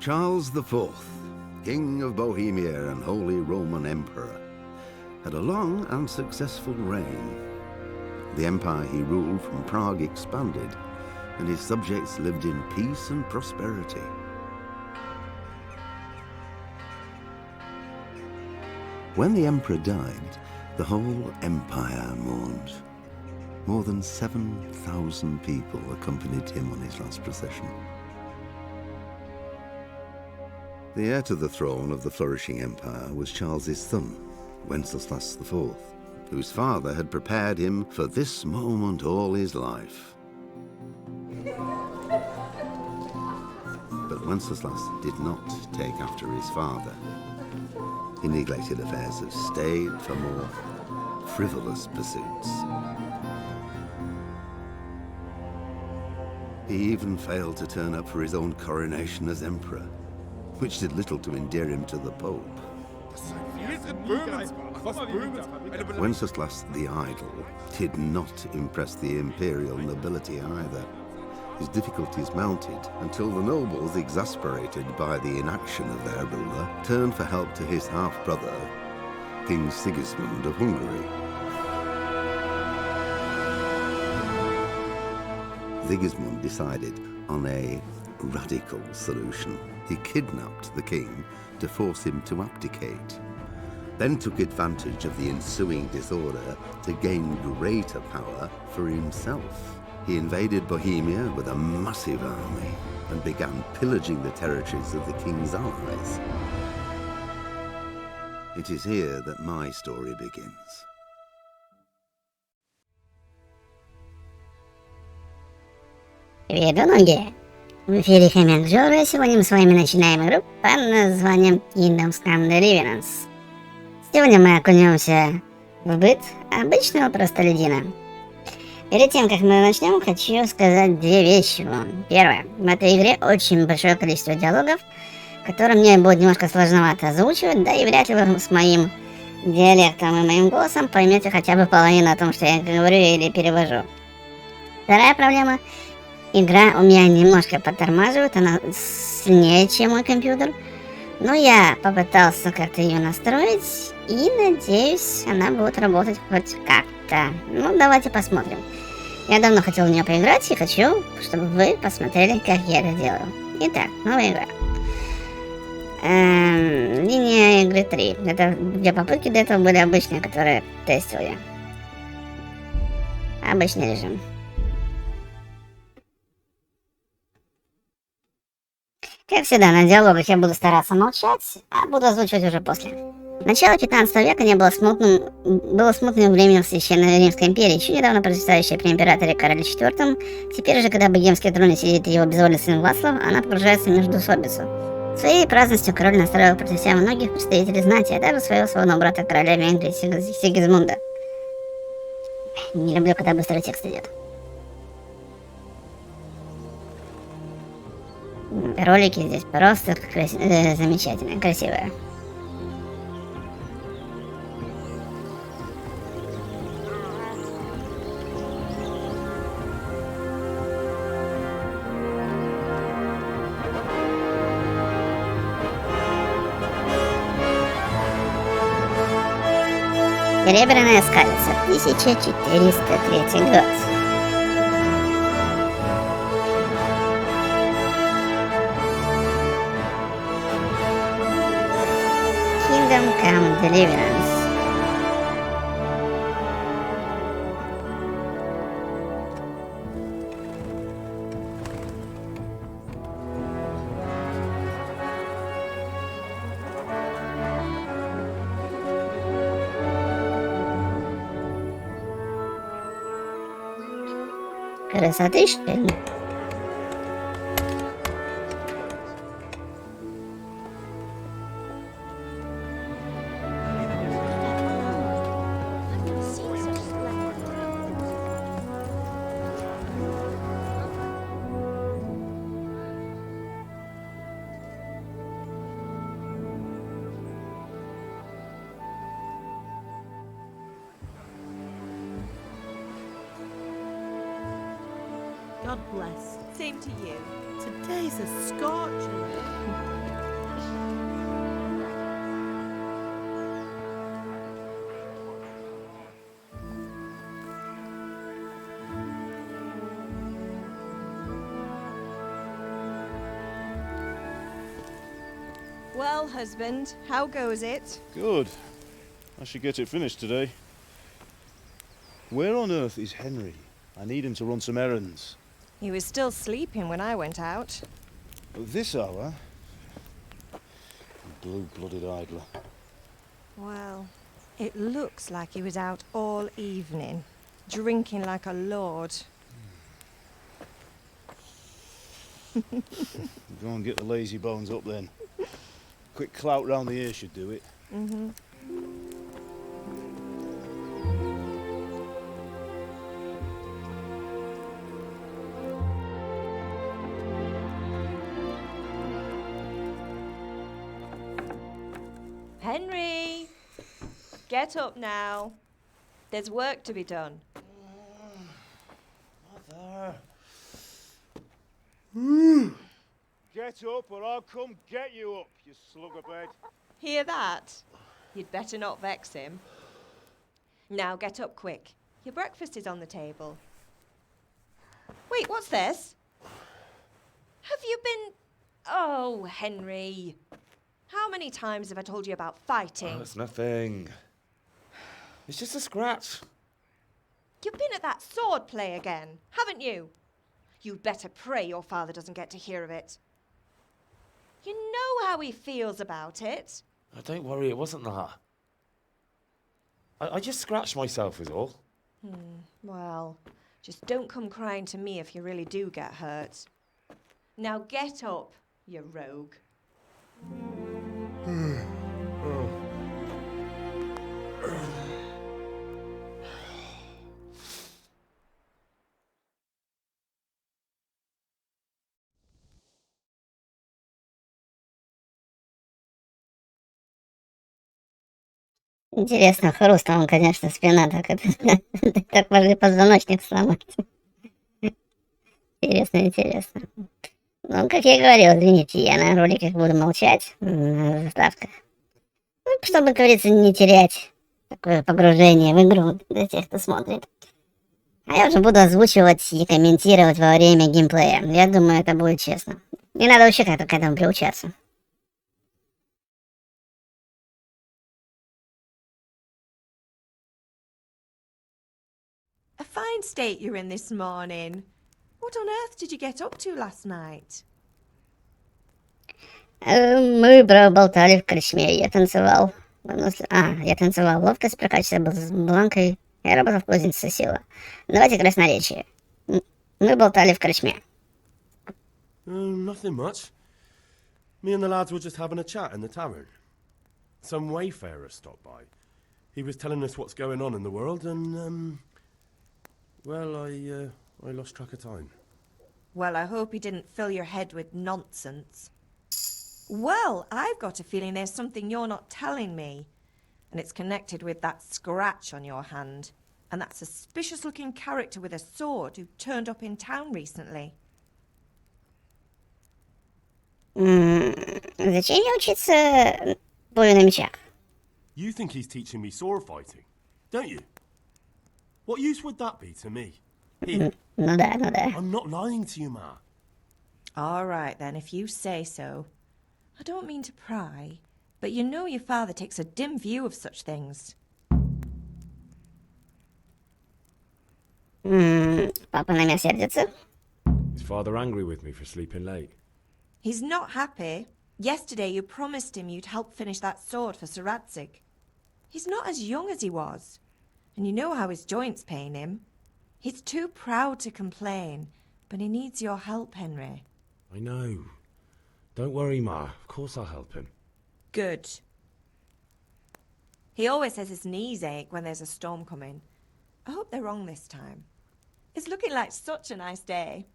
Charles IV, King of Bohemia and Holy Roman Emperor, had a long and successful reign. The empire he ruled from Prague expanded, and his subjects lived in peace and prosperity. When the emperor died, the whole empire mourned. More than 7,000 people accompanied him on his last procession. The heir to the throne of the flourishing empire was Charles's son, Wenceslas IV, whose father had prepared him for this moment all his life. But Wenceslas did not take after his father. He neglected affairs of state for more frivolous pursuits. He even failed to turn up for his own coronation as emperor, which did little to endear him to the Pope. Wenceslas the Idle did not impress the imperial nobility either. His difficulties mounted until the nobles, exasperated by the inaction of their ruler, turned for help to his half-brother, King Sigismund of Hungary. Sigismund decided on a radical solution. He kidnapped the king to force him to abdicate, then took advantage of the ensuing disorder to gain greater power for himself. He invaded Bohemia with a massive army and began pillaging the territories of the king's allies. It is here that my story begins. Привет, многие! В эфире ХоМяК ЖоРа. Сегодня мы с вами начинаем игру под названием Deliverance. Сегодня мы окунемся в быт обычного простолюдина. Перед тем, как мы начнем, хочу сказать две вещи вам. Первое. В этой игре очень большое количество диалогов, которые мне будет немножко сложновато озвучивать, да и вряд ли вы с моим диалектом и моим голосом поймете хотя бы половину о том, что я говорю или перевожу. Вторая проблема. Игра у меня немножко подтормаживает, она сильнее, чем мой компьютер. Но я попытался как-то ее настроить и надеюсь, она будет работать хоть как-то. Ну, давайте посмотрим. Я давно хотел в нее поиграть и хочу, чтобы вы посмотрели, как я это делаю. Итак, новая игра. Линия игры 3. Это две попытки до этого были обычные, которые тестил я. Обычный режим. Как всегда, на диалогах я буду стараться молчать, а буду озвучивать уже после. Начало 15 века не было смутным временем в Священной Римской империи, еще недавно процветающая при императоре Кароле IV. Теперь же, когда богемский трон сидит его безвольный сын Вацлав, она погружается в междоусобицу. Своей праздностью король настроил против себя многих представителей знати, а также своего сводного брата короля Венгрии Сигизмунда. Не люблю, когда быстрый текст идет. Ролики здесь просто замечательные, красивые. Серебряная скалица, 1403 год. Deliverance. Красоты, что ли? God bless. Same to you. Today's a scorcher. Well, husband, how goes it? Good. I should get it finished today. Where on earth is Henry? I need him to run some errands. He was still sleeping when I went out. At this hour? Blue-blooded idler. Well, it looks like he was out all evening, drinking like a lord. Go and get the lazy bones up then. Quick clout round the ear should do it. Mm-hmm. Henry! Get up now. There's work to be done. Mother. Get up or I'll come get you up, you slugabed. Hear that? You'd better not vex him. Now get up quick. Your breakfast is on the table. Wait, what's this? Have you been... Oh, Henry. How many times have I told you about fighting? Oh, it's nothing. It's just a scratch. You've been at that sword play again, haven't you? You'd better pray your father doesn't get to hear of it. You know how he feels about it. Oh, don't worry, it wasn't that. I just scratched myself is all. Well, just don't come crying to me if you really do get hurt. Now get up, you rogue. Интересно, хрустом он, конечно, спина так это, так могли позвоночник сломать. Интересно. Ну, как я и говорил, извините, я на роликах буду молчать, на заставках. Ну, чтобы, как говорится, не терять такое погружение в игру для тех, кто смотрит. А я уже буду озвучивать и комментировать во время геймплея. Я думаю, это будет честно. Не надо вообще как-то к этому приучаться. A fine state you're in this morning. What on earth did you get up to last night? Мы болтали в кричме, я танцевал. Я танцевал ловкость, прокачивался с бланкой, я работал в кузнице сила. Давайте красноречие. Мы болтали в кричме. Nothing much. Me and the lads were just having a chat in the tavern. Some wayfarer stopped by. He was telling us what's going on in the world and, well, I lost track of time. Well, I hope he didn't fill your head with nonsense. Well, I've got a feeling there's something you're not telling me. And it's connected with that scratch on your hand. And that suspicious-looking character with a sword who turned up in town recently. Зачем мне учиться бою на мечах? You think he's teaching me sword fighting, don't you? What use would that be to me? Here, Ну да. I'm not lying to you, Ma. All right, then, if you say so. I don't mean to pry, but you know your father takes a dim view of such things. Папа на меня сердится? Is father angry with me for sleeping late? He's not happy. Yesterday you promised him you'd help finish that sword for Sir Radzig. He's not as young as he was, and you know how his joints pain him. He's too proud to complain, but he needs your help, Henry. I know. Don't worry, Ma. Of course I'll help him. Good. He always says his knees ache when there's a storm coming. I hope they're wrong this time. It's looking like such a nice day.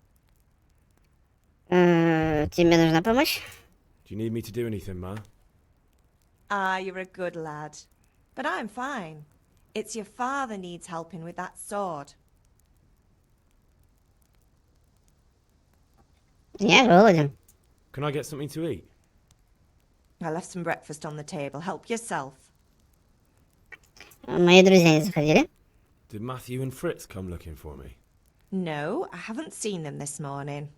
Тебе нужна помощь? Do you need me to do anything, Ma? Ah, you're a good lad. But I'm fine. It's your father needs helping with that sword. Я голоден. Can I get something to eat? I left some breakfast on the table. Help yourself. Мои друзья не заходили? Did Matthew and Fritz come looking for me? No, I haven't seen them this morning.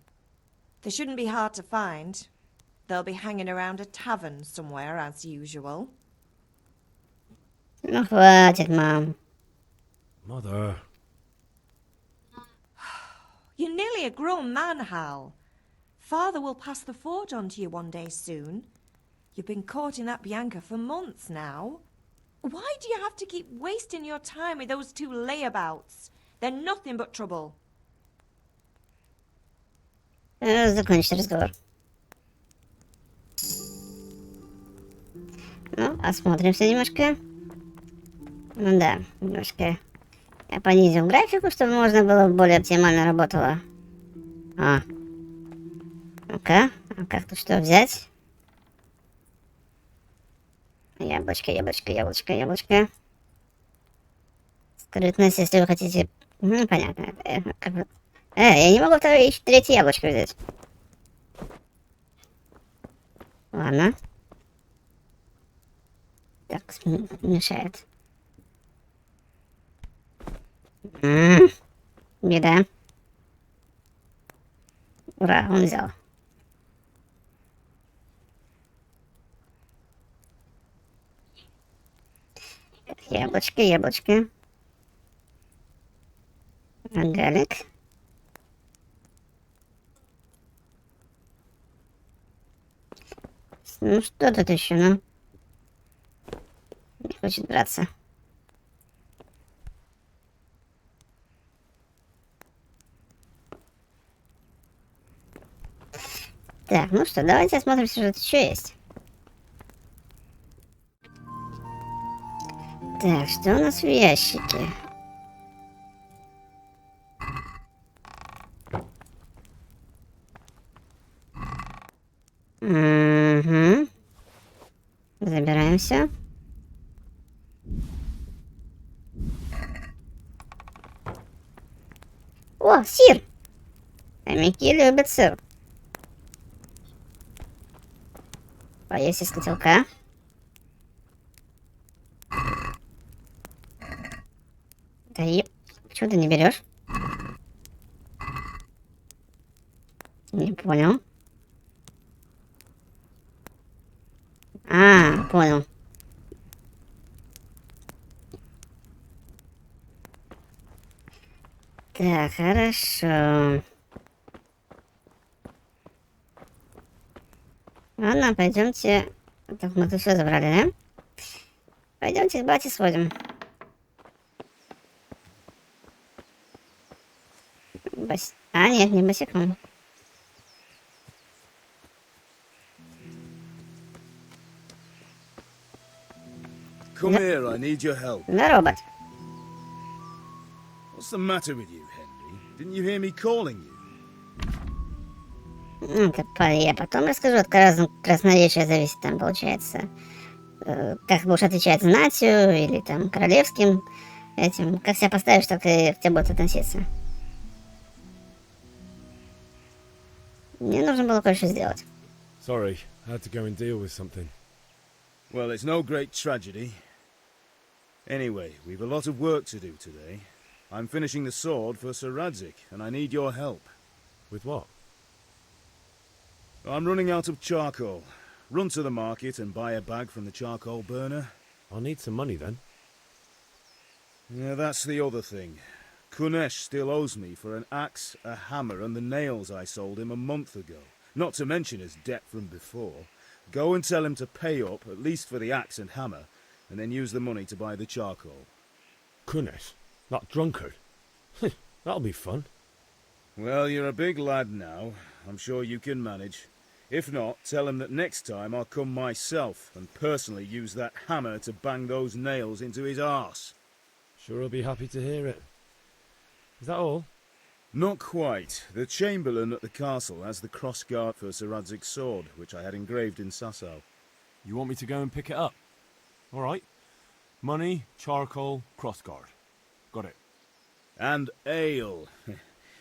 They shouldn't be hard to find. They'll be hanging around a tavern somewhere, as usual. Ну, хватит, мам. Mother. You're nearly a grown man, Hal. Father will pass the forge on to you one day soon. You've been courting that Bianca for months now. Why do you have to keep wasting your time with those two layabouts? They're nothing but trouble. Закончить разговор. Ну, осмотримся немножко. Ну да, немножко я понизил графику, чтобы можно было более оптимально работало. Ну-ка, а как тут что взять? Яблочко, яблочко, яблочко, яблочко. Скрытность, если вы хотите... Ну, понятно. Я не могу третье яблочко взять. Ладно. Так, мешает. Беда. Ура, он взял. Яблочко, яблочко. Рогалик. Ну что тут еще, ну? Не хочет браться. Так, ну что, давайте осмотрим, что тут еще есть. Так, что у нас в ящике? Угу. Забираем все. О, сыр! Хомяки любят сыр. Поесть из котелка. Да и... Почему ты не берешь? Не понял. Понял. Так, хорошо. Ладно, пойдемте. Так, мы тут все забрали, да? Пойдемте к бате сходим. Нет, не босиком. Come here, I need your help. Да, робот. What's the matter with you, Henry? Didn't you hear me calling you? Я потом расскажу, от красноречия зависит, там, получается, как будешь отвечать знатью или там королевским этим, как себя поставишь, так и к тебе будут относиться. Мне нужно было кое-что сделать. Sorry, I had to go and deal with something. Well, it's no great tragedy. Anyway, we've a lot of work to do today. I'm finishing the sword for Sir Radzik, and I need your help. With what? I'm running out of charcoal. Run to the market and buy a bag from the charcoal burner. I'll need some money then. Yeah, that's the other thing. Kunesh still owes me for an axe, a hammer, and the nails I sold him a month ago. Not to mention his debt from before. Go and tell him to pay up, at least for the axe and hammer, and then use the money to buy the charcoal. Kunesh? That drunkard? That'll be fun. Well, you're a big lad now. I'm sure you can manage. If not, tell him that next time I'll come myself and personally use that hammer to bang those nails into his arse. Sure he'll be happy to hear it. Is that all? Not quite. The Chamberlain at the castle has the crossguard for Sir Radzik's sword, which I had engraved in Sasau. You want me to go and pick it up? All right. Money, charcoal, crossguard. Got it. And ale.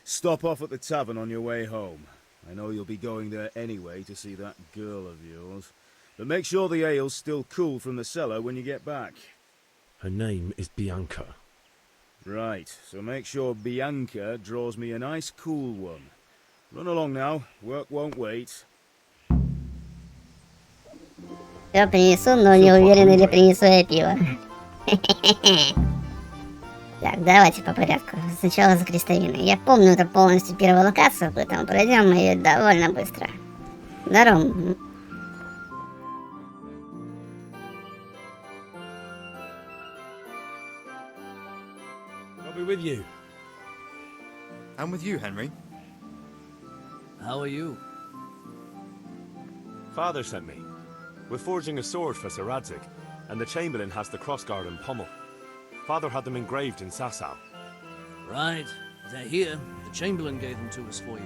Stop off at the tavern on your way home. I know you'll be going there anyway to see that girl of yours. But make sure the ale's still cool from the cellar when you get back. Her name is Bianca. Right, so make sure Bianca draws me a nice cool one. Run along now, work won't wait. Все принесу, но не уверен, или принесу я пиво. Так, давайте по порядку. Сначала за крестовиной. Я помню это полностью первую локацию, поэтому пройдем ее довольно быстро. Здорово. I'll be with you. I'm with you, Henry. How are you? Father sent me. We're forging a sword for Sir Radzig, and the Chamberlain has the crossguard and pommel. Father had them engraved in Sasau. Right. They're here. The Chamberlain gave them to us for you.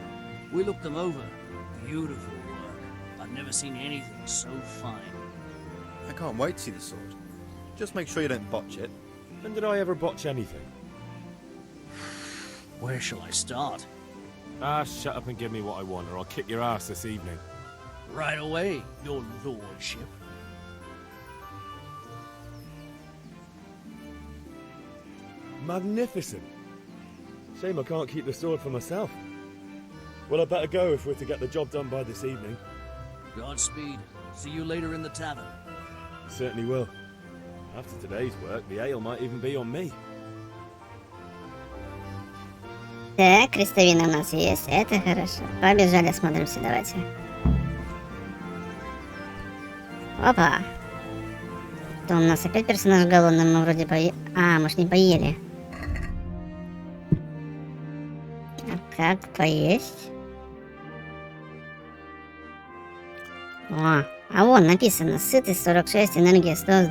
We looked them over. Beautiful work. I've never seen anything so fine. I can't wait to see the sword. Just make sure you don't botch it. When did I ever botch anything? Where shall I start? Ah, shut up and give me what I want, or I'll kick your ass this evening. Right away, your lordship. Magnificent. Shame I can't keep the sword for myself. Well, I better go if we're to get the job done by this evening. Godspeed. See you later in the tavern. Certainly will. After today's work, the ale might even be on me. Так, крестовина у нас есть, это хорошо. Побежали, смотримся, давайте. Опа. То у нас опять персонаж голодный, мы вроде мы ж не поели. А как поесть? А вон написано, сытый 46, энергия 100.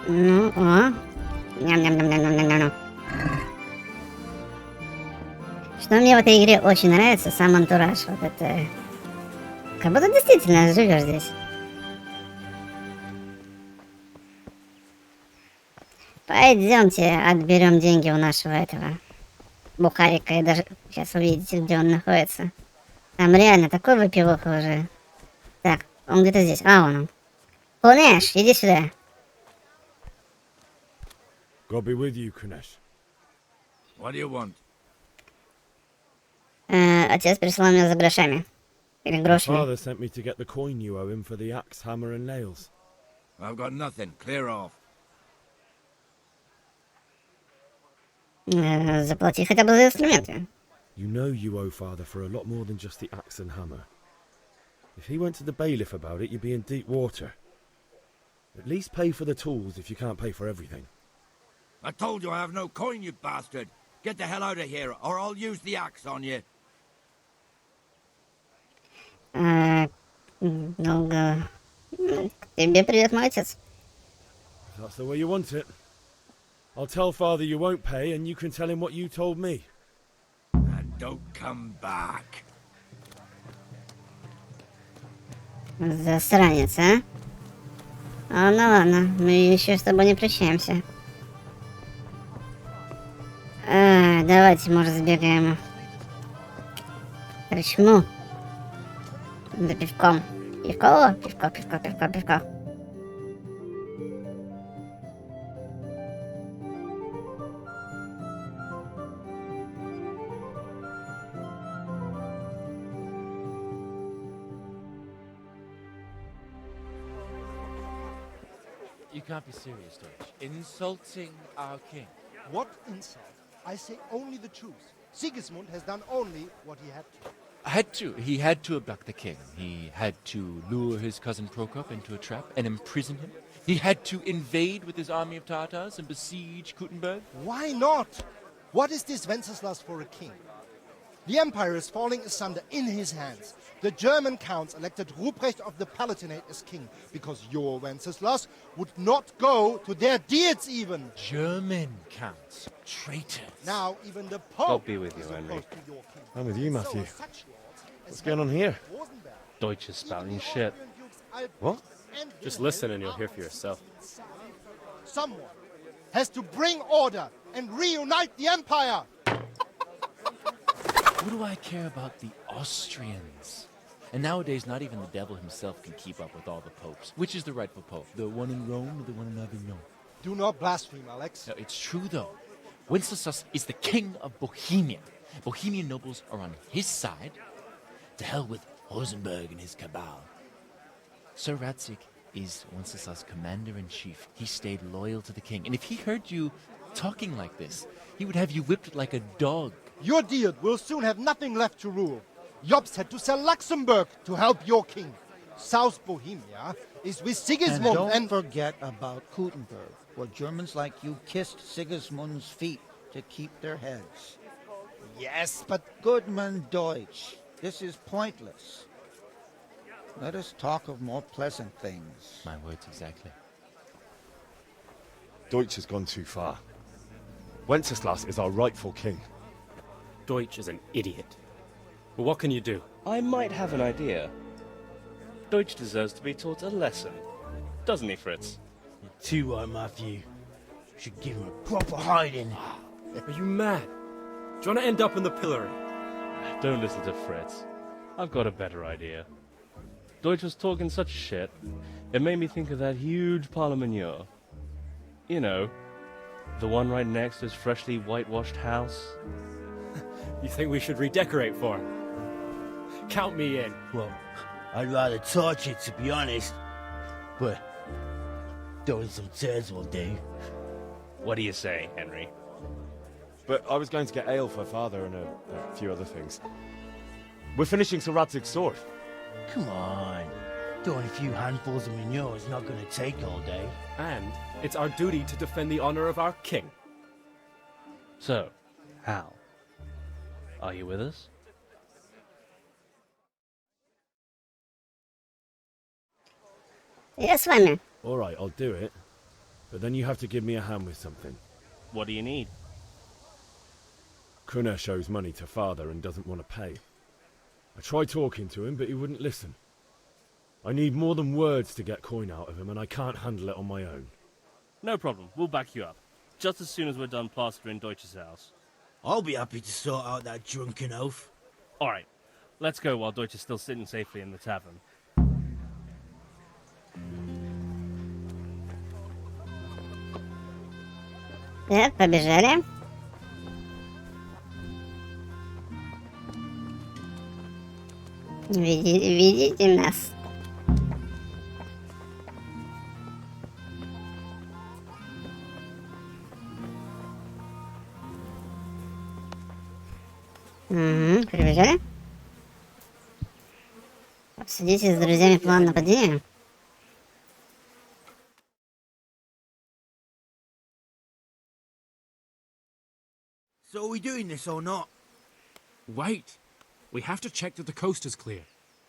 Ну, Ням-ням-ням-ням-ням-ням-ням. Что мне в этой игре очень нравится, сам антураж. Вот это... Как будто действительно живешь здесь. Пойдемте, отберем деньги у нашего этого бухарика. И даже сейчас увидите, где он находится. Там реально такой выпивоха уже. Так, он где-то здесь. А, вон он. Кунеш, иди сюда. God be with you, Kunesh. What do you want? Отец прислал меня за грошами. Или грошами. Father sent me to get the coin you owe him for the axe, hammer and nails. I've got nothing. Clear off. Заплати хотя бы за инструменты. You know you owe father for a lot more than just the axe and hammer. If he went to the bailiff about it, you'd be in deep water. At least pay for the tools if you can't pay for everything. I told you I have no coin, you bastard. Get the hell out of here, or I'll use the axe on you. Долго. Тебе привет, мой отец. If that's the way you want it. I'll tell father you won't pay, and you can tell him what you told me. And don't come back. Засранец, а? Ладно, ладно, мы еще с тобой не прощаемся. Давайте, может, сбегаем к речку. За пивком. Пивко? Пивко. You can't be serious, Deutsch. Insulting our king. What insult? I say only the truth. Sigismund has done only what he had to. He had to abduct the king. He had to lure his cousin Prokop into a trap and imprison him. He had to invade with his army of Tatars and besiege Kuttenberg. Why not? What is this Wenceslas for a king? The empire is falling asunder in his hands. The German counts elected Ruprecht of the Palatinate as king because your Wenceslas would not go to their deeds even. German counts. Traitors. Now even the Pope God be with you, Henry. I'm with you, Matthew. What's going on here? Deutsch is spouting shit. What? Just listen and you'll hear for yourself. Someone has to bring order and reunite the empire. Who do I care about the Austrians? And nowadays, not even the devil himself can keep up with all the popes. Which is the rightful pope? The one in Rome or the one in Avignon? Do not blaspheme, Alex. No, it's true, though. Wenceslas is the king of Bohemia. Bohemian nobles are on his side. To hell with Rosenberg and his cabal. Sir Radzik is Wenceslas' commander-in-chief. He stayed loyal to the king. And if he heard you talking like this, he would have you whipped like a dog. Your dear will soon have nothing left to rule. Jobst had to sell Luxembourg to help your king. South Bohemia is with Sigismund and don't forget about Gutenberg, where Germans like you kissed Sigismund's feet to keep their heads. Yes, but... Goodman Deutsch, this is pointless. Let us talk of more pleasant things. My words exactly. Deutsch has gone too far. Wenceslas is our rightful king. Deutsch is an idiot. But what can you do? I might have an idea. Deutsch deserves to be taught a lesson. Doesn't he, Fritz? You're too right, Matthew. Should give him a proper hiding. Are you mad? Do you want to end up in the pillory? Don't listen to Fritz. I've got a better idea. Deutsch was talking such shit, it made me think of that huge parliament. You know, the one right next to his freshly whitewashed house. You think we should redecorate for him? Count me in. Well, I'd rather torch it, to be honest. But throwing some tears will do. What do you say, Henry? But I was going to get ale for father and a few other things. We're finishing Sir Radzig's sword. Come on. Throwing a few handfuls of manure is not going to take all day. And it's our duty to defend the honor of our king. So, Hal, are you with us? Я с вами. Alright, I'll do it. But then you have to give me a hand with something. What do you need? Kunesh owes money to father and doesn't want to pay. I tried talking to him, but he wouldn't listen. I need more than words to get coin out of him, and I can't handle it on my own. No problem, we'll back you up. Just as soon as we're done plastering Deutsch's house. I'll be happy to sort out that drunken oaf. Alright, let's go while Deutsch is still sitting safely in the tavern. Так, побежали. Видите нас. Угу, прибежали. Обсудите с друзьями план нападения. So are we doing this or not? Wait. We have to check that the coast is clear.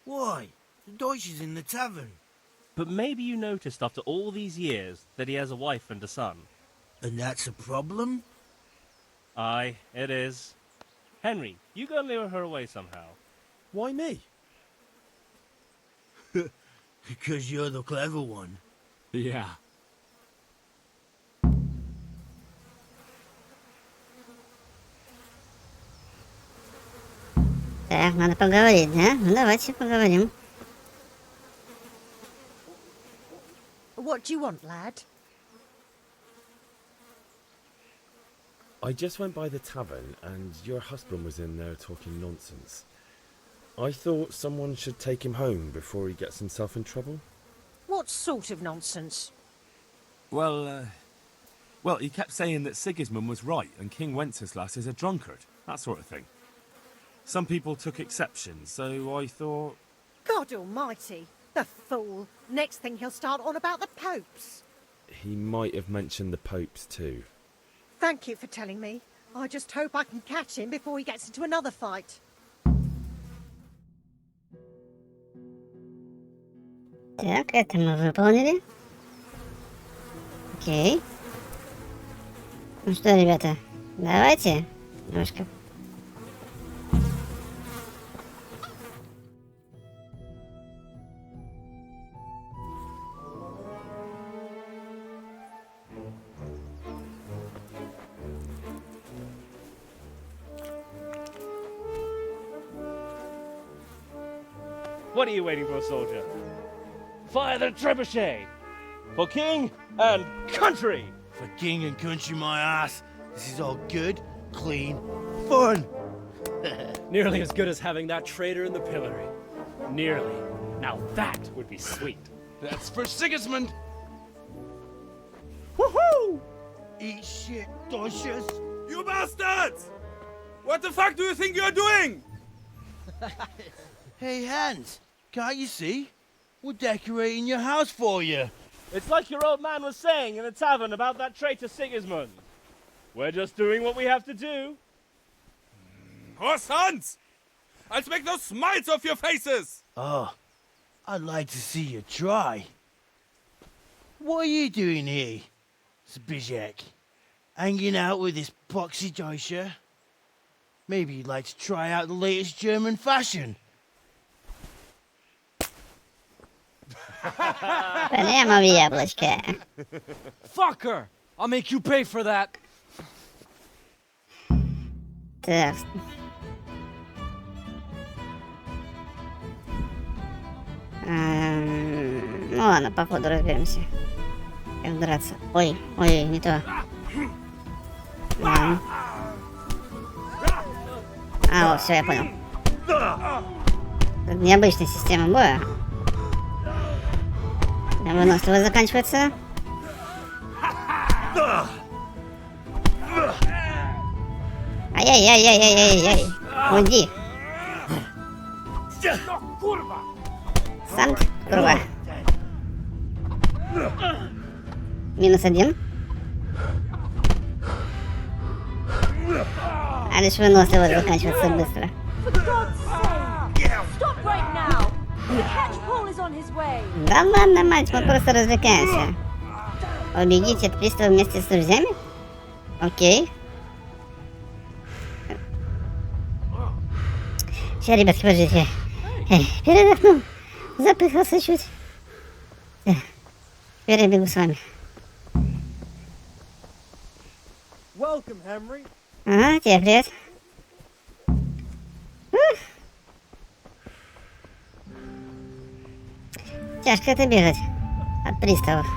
Why? The Deutsch is in the tavern. But maybe you noticed after all these years that he has a wife and a son. And that's a problem? Aye, it is. Henry, you go lure her away somehow. Why me? Because you're the clever one. Yeah. Так, надо поговорить, да? Ну давайте поговорим. What do you want, lad? I just went by the tavern and your husband was in there talking nonsense. I thought someone should take him home before he gets himself in trouble. What sort of nonsense? Well, he kept saying that Sigismund was right and King Wenceslas is a drunkard, that sort of thing. Some people took exception, so I thought... God almighty, the fool. Next thing he'll start on about the popes. He might have mentioned the popes too. Thank you for telling me. I just hope I can catch him before he gets into another fight. Так, это мы выполнили. Окей. Ну что, ребята, давайте немножко. What are you waiting for, soldier? Fire the trebuchet! For king and country! For king and country, my ass. This is all good, clean, fun. Nearly as good as having that traitor in the pillory. Nearly. Now that would be sweet. That's for Sigismund. Woohoo! Eat shit, Dodgers. You bastards! What the fuck do you think you're doing? Hey, Hans, can't you see? We're decorating your house for you. It's like your old man was saying in the tavern about that traitor Sigismund. We're just doing what we have to do. Oh, sons! I'll make those smiles off your faces! Oh, I'd like to see you try. What are you doing here, Zbyszek? Hanging out with this boxy Deutscher? Maybe you'd like to try out the latest German fashion. Прямо в яблочко. Fucker! I'll make you pay for that. Так. Ну ладно, походу разберемся. Как драться. Ой, ой, не то. Ладно. А, вот, все, я понял. Тут необычная система боя. Выносливость заканчивается. Ай-яй-яй-яй-яй-яй-яй. Уйди. Сам, курва. -1. А лишь выносливость заканчивается быстро. Да ладно, мать, мы просто развлекаемся. Убегите от пристава вместе с друзьями? Окей. Сейчас, ребятки, подождите. Передохнул. Запыхался чуть. Теперь я бегу с вами. Ага, тебе привет. Тяжко это бегать от приставов.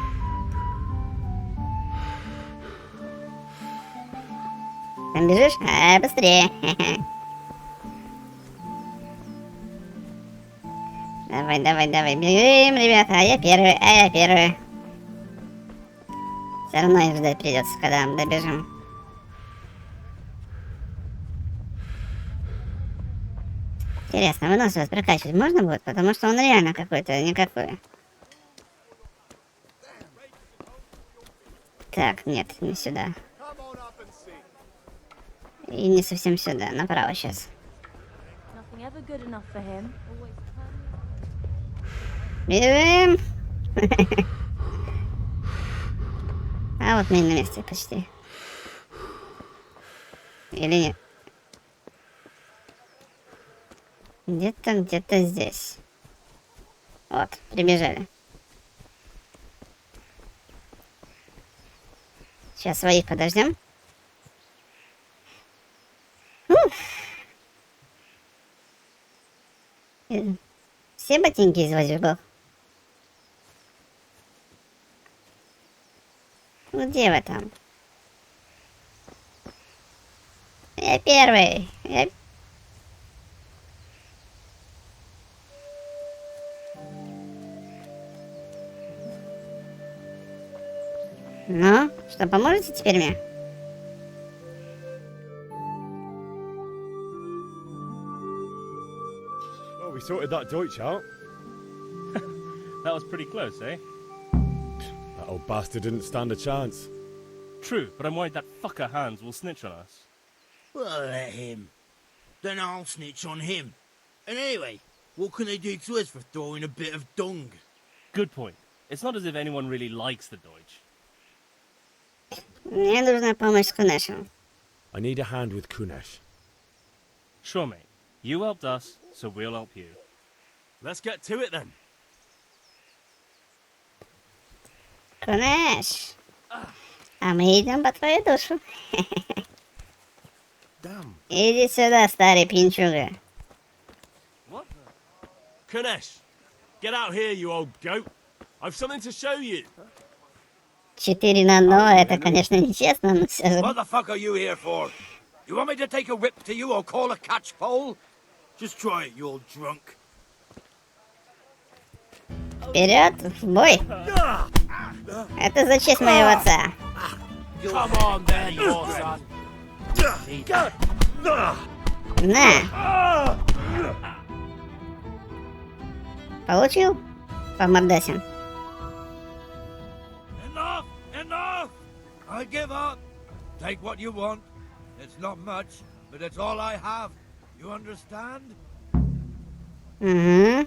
Там бежишь? А, быстрее. Давай, давай, давай, бежим, ребята. А я первый, Все равно их ждать придется, когда мы добежим. Интересно, выносливость прокачивать можно будет? Потому что он реально какой-то никакой. Так, нет, не сюда. И не совсем сюда, направо сейчас. Бежим! А вот мы на месте почти. Или нет? Где-то здесь. Вот, прибежали. Сейчас своих подождем. Все ботинки извозишь, был? Где вы там? Я первый. Ну, что, поможете теперь мне? Well, we sorted that Deutsch out. That was pretty close, eh? That old bastard didn't stand a chance. True, but I'm worried that fucker Hans will snitch on us. Well, let him. Then I'll snitch on him. And anyway, what can they do to us for throwing a bit of dung? Good point. It's not as if anyone really likes the Deutsch. Мне нужна помощь с Кунешем. I need a hand with Kunesh. Sure, mate. You helped us, so we'll help you. Let's get to it then. Кунеш. А мы идем по твою душу. Иди сюда, старый пинчуга. What? Kunesh, get out here, you old goat. I've something to show you. 4 на 1, это, конечно, нечестно, но все же... What the fuck are you here for? You want me to take a whip to you or call a catchpole? Just try it, you old drunk. Вперед, в бой! Это за честь моего отца. Come on then, your son. На! Получил? По мордасе. Enough! Enough! I give up. Take what you want. It's not much, but it's all I have. You understand? Угу.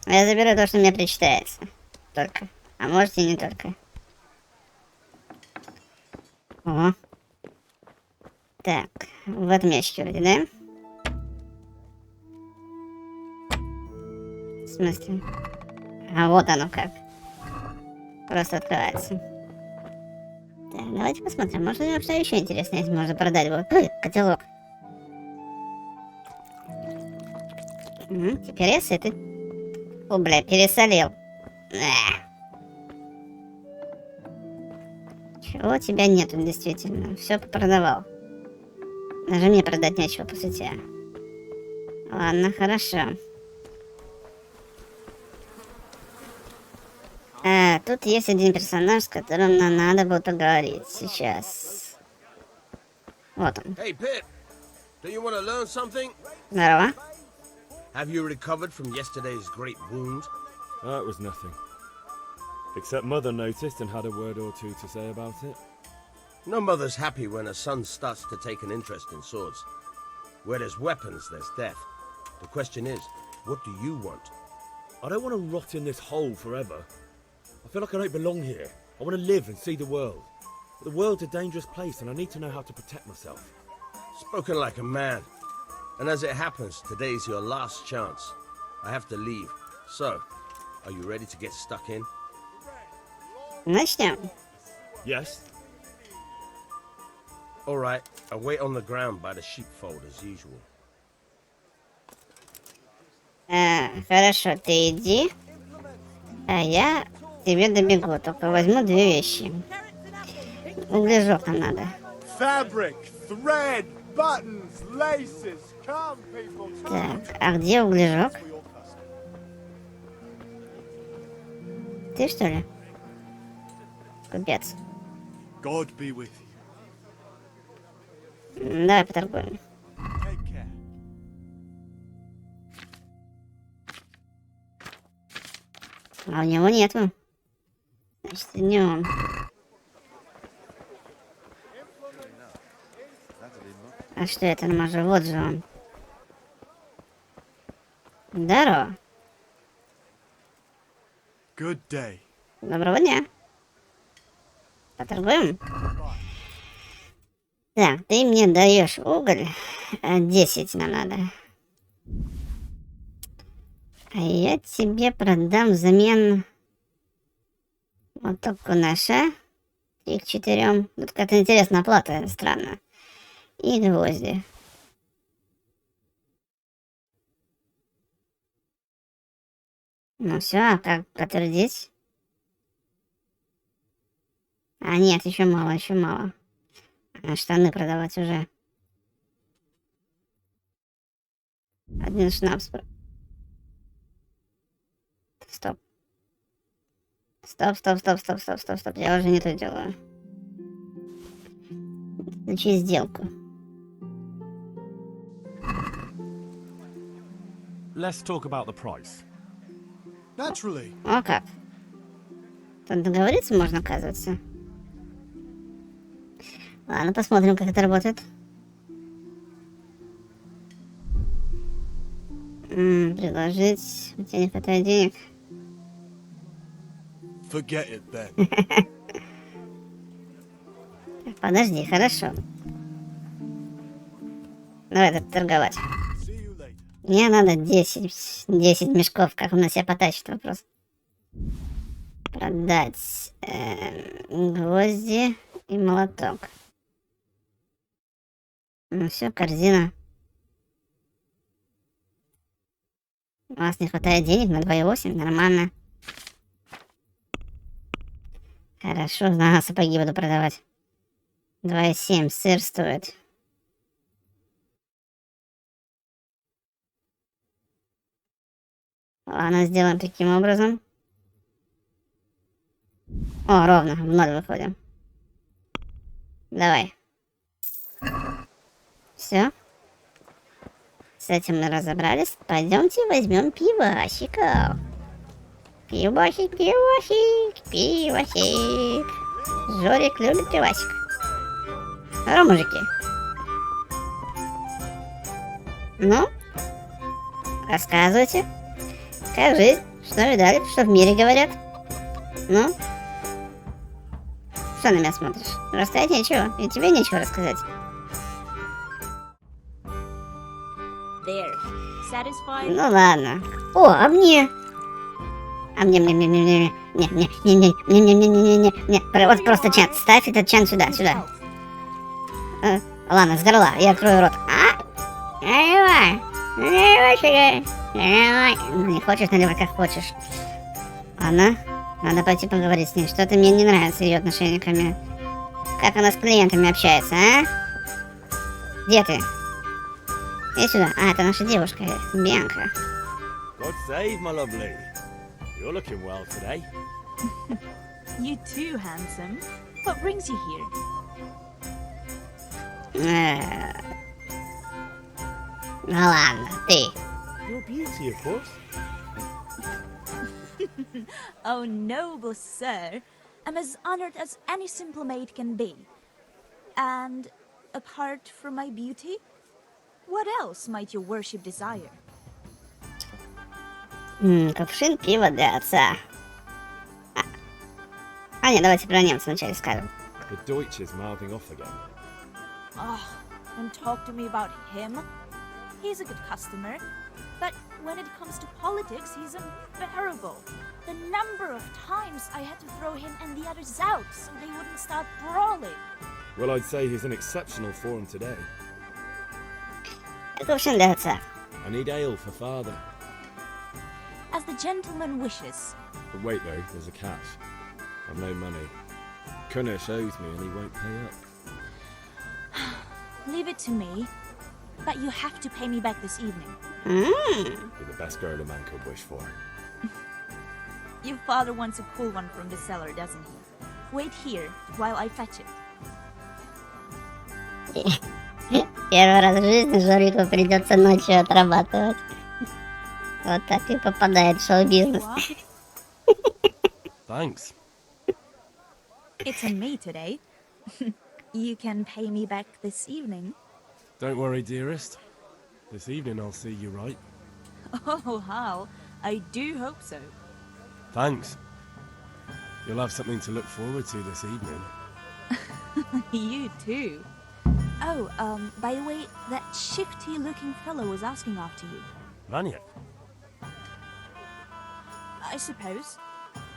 Я заберу то, что мне причитается. Только. А может и не только. Ого. Так, вот мяч вроде, да? В смысле? А вот оно как. Просто открывается. Так, давайте посмотрим. Может, у него что еще интересное есть, можно продать его. Ой, котелок. Теперь я сытый. О, бля, пересолил. Чего у тебя нету, действительно. Все попродавал. Даже мне продать нечего, по сути. Ладно, хорошо. Тут есть один персонаж, с которым нам надо будет поговорить сейчас. Вот он. Hey, Pip, do you want to learn something? Здорово. Have you recovered from yesterday's great wound? It was nothing. Except Mother noticed and had a word or two to say about it. No mother's happy when her son starts to take an interest in swords. Where there's weapons, there's death. The question is, what do you want? I don't want to rot in this hole forever. I feel like I don't belong here. I want to live and see the world. But the world's a dangerous place and I need to know how to protect myself. Spoken like a man. And as it happens, today's your last chance. I have to leave. So, are you ready to get stuck in? Начнем. Yes. All right, I'll wait on the ground by the sheepfold as usual. Хорошо, ты иди. А я тебе добегу. Только возьму две вещи. Углежок нам надо. Fabric, thread, buttons, laces. Come, people. Так, а где углежок? Ты что ли? Купец. God be with you. Давай поторгуем. Take care. А у него нету. Значит, не он. А что это, может, вот же он. Здорово. Good day. Доброго дня. Поторгуем? Так, ты мне даешь уголь. 10 нам надо. А я тебе продам взамен моток кунаша. 3 к 4. Тут какая-то интересная оплата, странно. И гвозди. Ну все, а как подтвердить? А нет, еще мало, еще мало. Штаны продавать уже. Один шнапс. Стоп. Стоп. Я уже не то делаю. Включи сделку. Let's talk about the price. Naturally. О как. Тут договориться можно, оказывается. Ладно, посмотрим, как это работает. Предложить. У тебя не хватает денег. Forget it then. Подожди, хорошо. Давай торговать. Мне надо 10 мешков. Как он на себя потащит, вопрос. Продать гвозди и молоток. Ну все, корзина. У вас не хватает денег на 2,8? Нормально. Хорошо, на сапоги буду продавать. 2,7 сыр стоит. Ладно, сделаем таким образом. О, ровно, в 0 выходим. Давай. Все. С этим мы разобрались. Пойдемте возьмем пивасиков. Пивасик, пивасик, пивасик. Жорик любит пивасик. Здорово, мужики. Ну, рассказывайте. Как жизнь? Что видали? Что в мире говорят? Ну? Что на меня смотришь? Рассказать нечего. И тебе нечего рассказать. Ну ладно. О, а мне? А мне. Не. Вот просто чан. Ставь этот чан сюда. Ладно, с горла. Я открою рот. Не хочешь наливать, как хочешь. Ладно. Надо пойти поговорить с ней. Что-то мне не нравится ее отношение ко мне. Как она с клиентами общается, а? Где ты? Иди сюда. А, это наша девушка, Бьянка. God save, my lovely. You're looking well today. You too, handsome. What brings you here? Ну ладно, ты. Your beauty, of course. Oh, noble sir. I'm as honored as any simple maid can be. And apart from my beauty, what else might your worship desire? Кувшин пива для отца. Нет, давайте про немца вначале скажем. The Deutsch is mouthing off again. Oh, don't talk to me about him. He's a good customer, but when it comes to politics, he's unbearable. The number of times I had to throw him and the others out so they wouldn't start brawling. Well, I'd say he's in exceptional form today. Кувшин для отца. I need ale for father. As the gentleman wishes. But wait though, there's a catch. I've no money. Kunesh owes me and he won't pay up. Leave it to me, but you have to pay me back this evening. You're the best girl a man could wish for. Your father wants a cool one from the cellar, doesn't he? Wait here while I fetch it. Первый раз в жизни Жорику придется ночью отрабатывать. Вот так и попадает в шоу-бизнес. Thanks. It's on me today. You can pay me back this evening. Don't worry, dearest. This evening I'll see you right. Oh, Hal, I do hope so. Thanks. You'll have something to look forward to this evening. You too. Oh, by the way, that shifty-looking fellow was asking after you. Vanya? I suppose.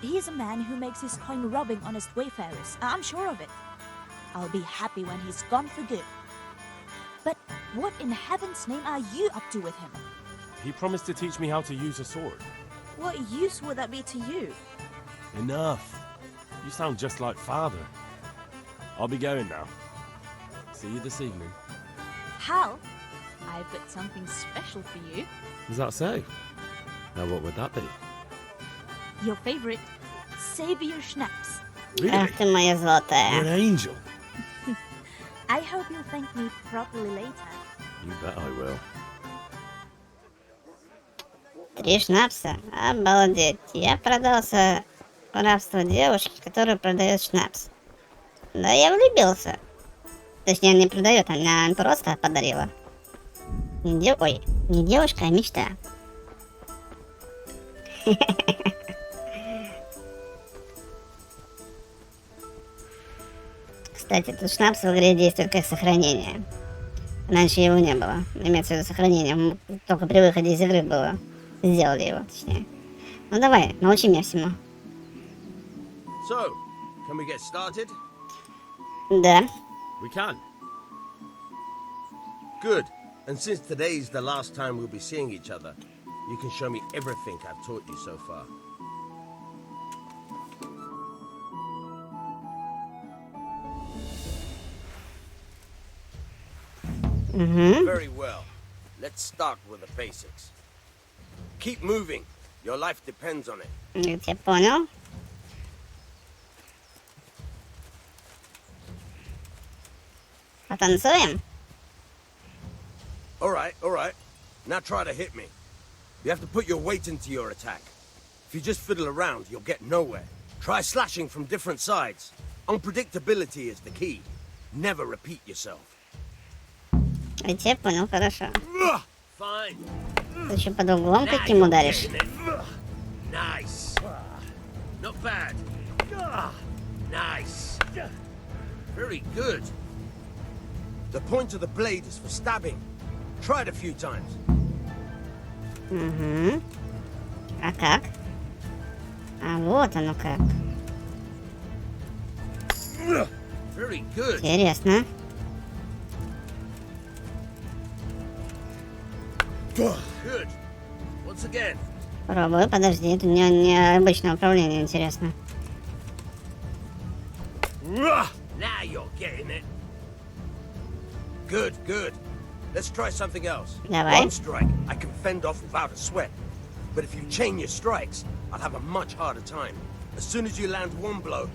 He's a man who makes his coin robbing honest wayfarers. I'm sure of it. I'll be happy when he's gone for good. But what in heaven's name are you up to with him? He promised to teach me how to use a sword. What use would that be to you? Enough. You sound just like father. I'll be going now. See you this evening. Hal, I've got something special for you. Is that so? Now what would that be? Your favorite, Savior Schnapps. Really? Ах ты моя золотая. You're an angel. I hope you'll thank me properly later. You bet I will. 3 шнапса? Обалдеть. Я продался в рабство девушке, которая продает шнапс. Да я влюбился. Точнее, не продает, она просто подарила. Ой, не девушка, а мечта. Кстати, этот шнапс в игре действует как сохранение. Раньше его не было. Имеется в виду сохранение. Только при выходе из игры было. Сделали его, точнее. Ну давай, научи меня всему. So, can we get started? Да. We can. Good. And since today's the last time we'll be seeing each other, you can show me everything I've taught you so far. Very well. Let's start with the basics. Keep moving. Your life depends on it. Я понял. Потанцуем? All right. Now try to hit me. You have to put your weight into your attack. If you just fiddle around, you'll get nowhere. Try slashing from different sides. Unpredictability is the key. Never repeat yourself. Я тебя понял, хорошо. Fine. Ты еще под углом каким ударишь? Nice. Not bad. Nice. Very good. The point of the blade is for stabbing. Try it a few times. Угу. А как? А вот оно как. Very good. Интересно. Good. Once again. Пробую, подожди, это необычное управление, интересно. Now you're getting it. Good. Let's try something else. Давай. One strike, I can fend off without a sweat. But if you chain your strikes, I'll have a much harder time. As soon as you land one blow,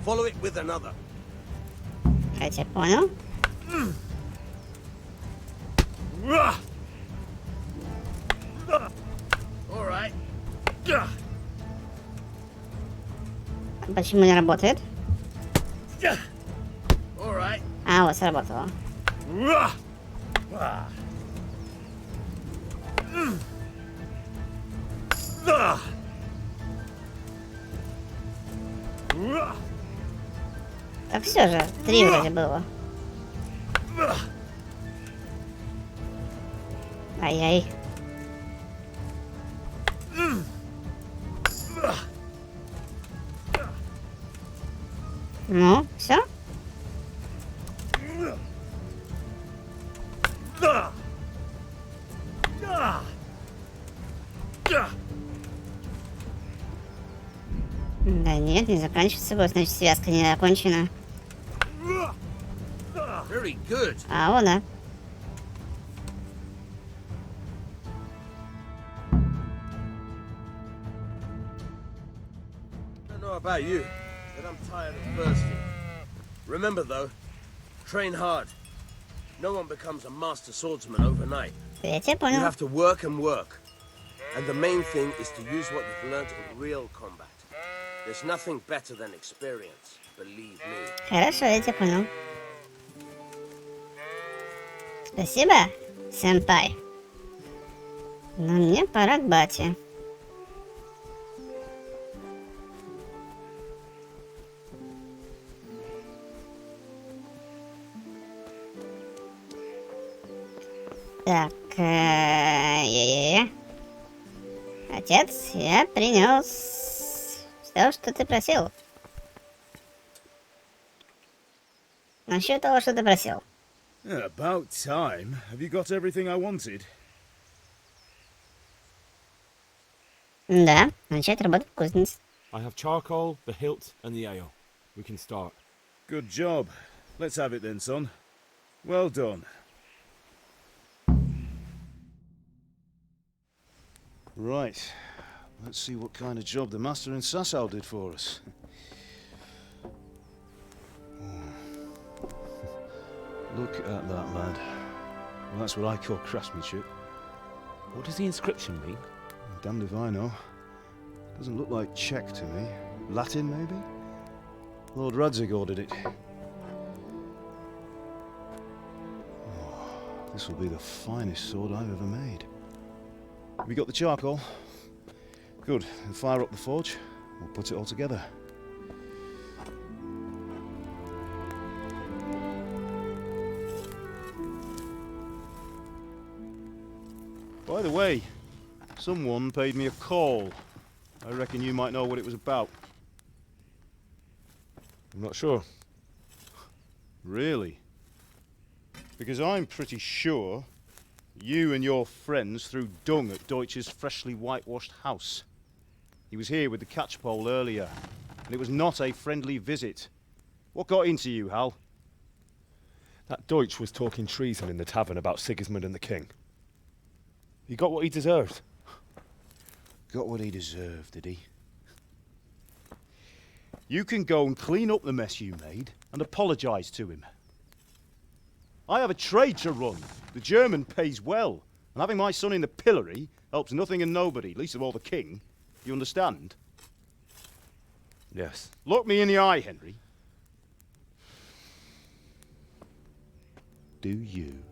follow it with another. Я тебя понял. All right. Почему не работает? All right. А, вот сработало. Так все же, 3 вроде было. Ай-яй. Ну, все? Да нет, не заканчивается, значит связка не закончена. Very good. А, вот да. I don't know about you, but I'm tired of bursting. Remember though, train hard. No one becomes a master swordsman overnight. Я тебя You понял. have to work and work. And the main thing is to use what you've learned in real combat. There's nothing better than experience, believe me. Хорошо, я тебя понял. Спасибо, сэмпай. Но мне пора к бате. Так, Отец, я принес все, что ты просил. Насчет того, что ты просил. About time. Have you got everything I wanted? Да, начать работать в кузнице. I have charcoal, the hilt, and the ale. We can start. Good job. Let's have it then, son. Well done. Right. Let's see what kind of job the master in Sasau did for us. Look at that, lad. Well, that's what I call craftsmanship. What does the inscription mean? Damned if I know. Doesn't look like Czech to me. Latin, maybe? Lord Radzig ordered it. Oh, this will be the finest sword I've ever made. Have you got the charcoal? Good. Then fire up the forge. We'll put it all together. By the way, someone paid me a call. I reckon you might know what it was about. I'm not sure. Really? Because I'm pretty sure you and your friends threw dung at Deutsch's freshly whitewashed house. He was here with the catchpole earlier, and it was not a friendly visit. What got into you, Hal? That Deutsch was talking treason in the tavern about Sigismund and the king. He got what he deserved. Got what he deserved, did he? You can go and clean up the mess you made and apologise to him. I have a trade to run. The German pays well. And having my son in the pillory helps nothing and nobody, least of all the king. You understand? Yes. Look me in the eye, Henry. Do you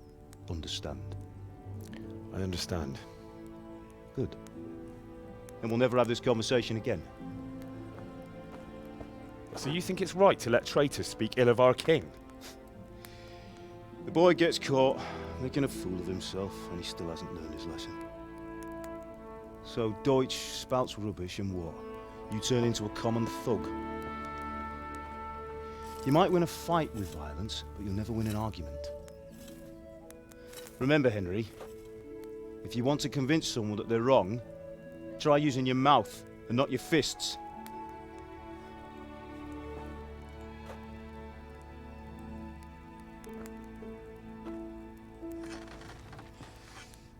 understand? I understand. Good. Then we'll never have this conversation again. So you think it's right to let traitors speak ill of our king? The boy gets caught, making a fool of himself, and he still hasn't learned his lesson. So Deutsch spouts rubbish, and what? You turn into a common thug. You might win a fight with violence, but you'll never win an argument. Remember, Henry, if you want to convince someone that they're wrong, try using your mouth and not your fists.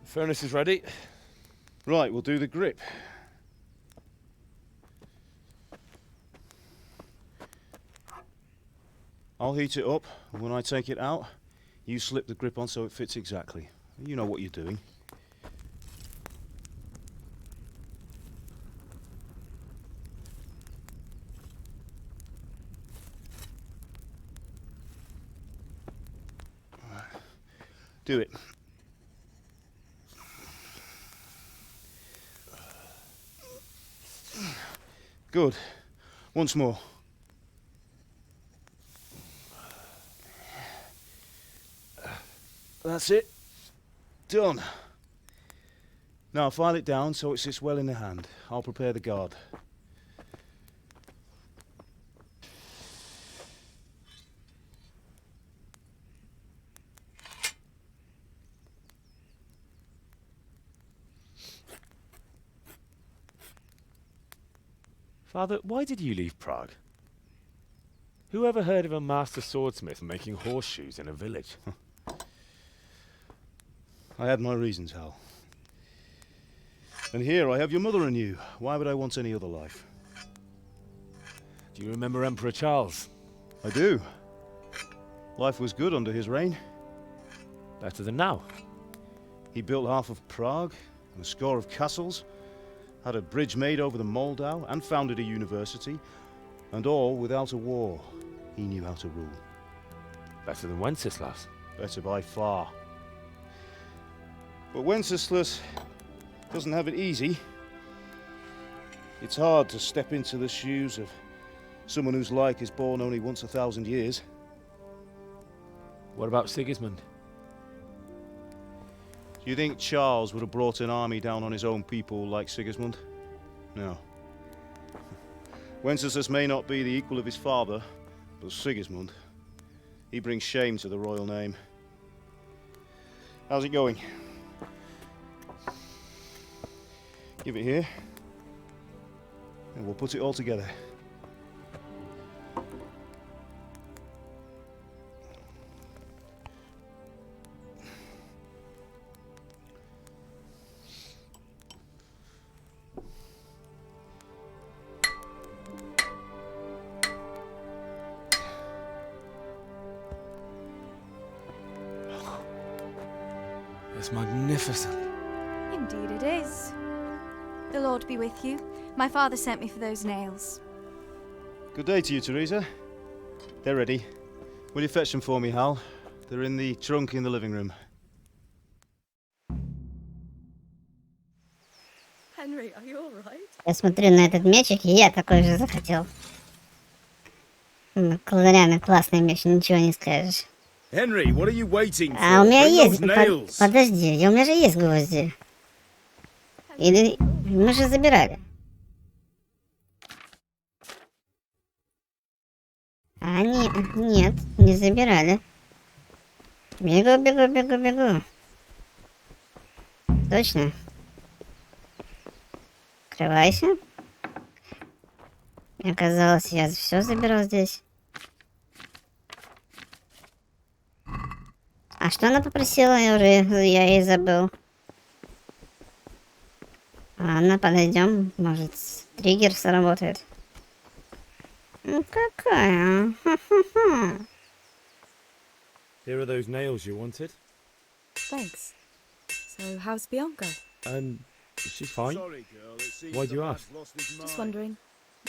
The furnace is ready. Right, we'll do the grip. I'll heat it up, and when I take it out, you slip the grip on so it fits exactly. You know what you're doing. Do it. Good. Once more. That's it. Done. Now file it down so it sits well in the hand. I'll prepare the guard. Father, why did you leave Prague? Who ever heard of a master swordsmith making horseshoes in a village? I had my reasons, Hal. And here I have your mother and you. Why would I want any other life? Do you remember Emperor Charles? I do. Life was good under his reign. Better than now. He built half of Prague and a score of castles, had a bridge made over the Moldau, and founded a university, and all without a war. He knew how to rule. Better than Wenceslas. Better by far. But Wenceslas doesn't have it easy. It's hard to step into the shoes of someone whose like is born only once 1,000 years. What about Sigismund? Do you think Charles would have brought an army down on his own people like Sigismund? No. Wenceslas may not be the equal of his father, but Sigismund, he brings shame to the royal name. How's it going? Give it here, and we'll put it all together. It's magnificent. Indeed it is. The Lord be with you. My father sent me for those nails. Good day to you, Teresa. They're ready. Will you fetch them for me, Hal? They're in the trunk in the living room. Henry, are you all right? Я смотрю на этот мечик, и я такой же захотел. Реально классный меч, ничего не скажешь. Henry, what are you waiting for? А у меня Bring есть... those nails. Подожди, у меня же есть гвозди. Или... Мы же забирали. А, нет, не забирали. Бегу, бегу, бегу, бегу. Точно. Открывайся. Мне казалось, я все забирал здесь. А что она попросила? Я и забыл. Ладно, подойдем. Может, триггер сработает. Ну какая? Ха-ха-ха. Here are those nails you wanted. Thanks. So, how's Bianca? She's fine. Sorry, girl, it seems Why do you the ask? lad's lost his Just mind. wondering,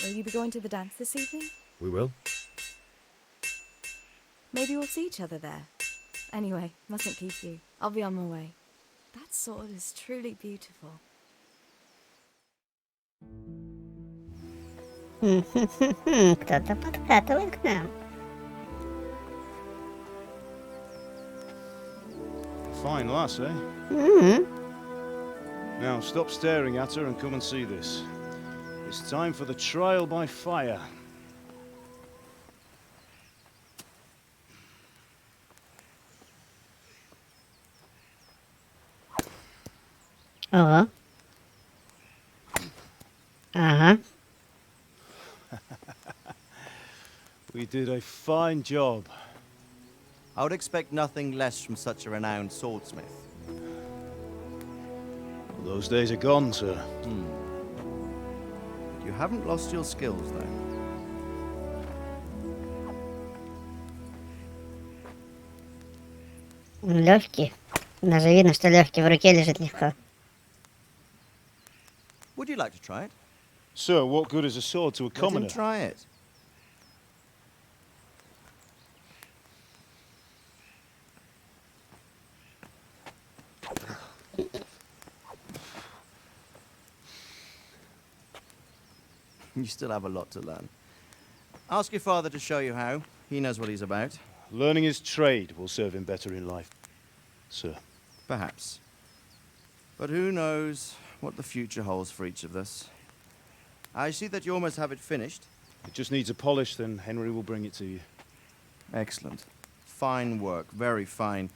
will you be going to the dance this evening? We will. Maybe we'll see each other there. Anyway, mustn't keep you. I'll be on my way. That sword is truly beautiful. Кто-то подкатывает к нам. Fine lass, eh? Mm-hmm. Now stop staring at her and come and see this. It's time for the trial by fire. Ого. Ага. We did a fine job. I would expect nothing less from such a renowned swordsmith. Those days are gone, sir. You haven't lost your skills, though. Легкий. Даже видно, что легкий в руке лежит легко. Would you like to try it? Sir, what good is a sword to a Let him commoner? try it. You still have a lot to learn. Ask your father to show you how. He knows what he's about. Learning his trade will serve him better in life, sir. Perhaps. But who knows what the future holds for each of us. I see that you almost have it finished. It just needs a polish, then Henry will bring it to you. Excellent. Fine work, very fine.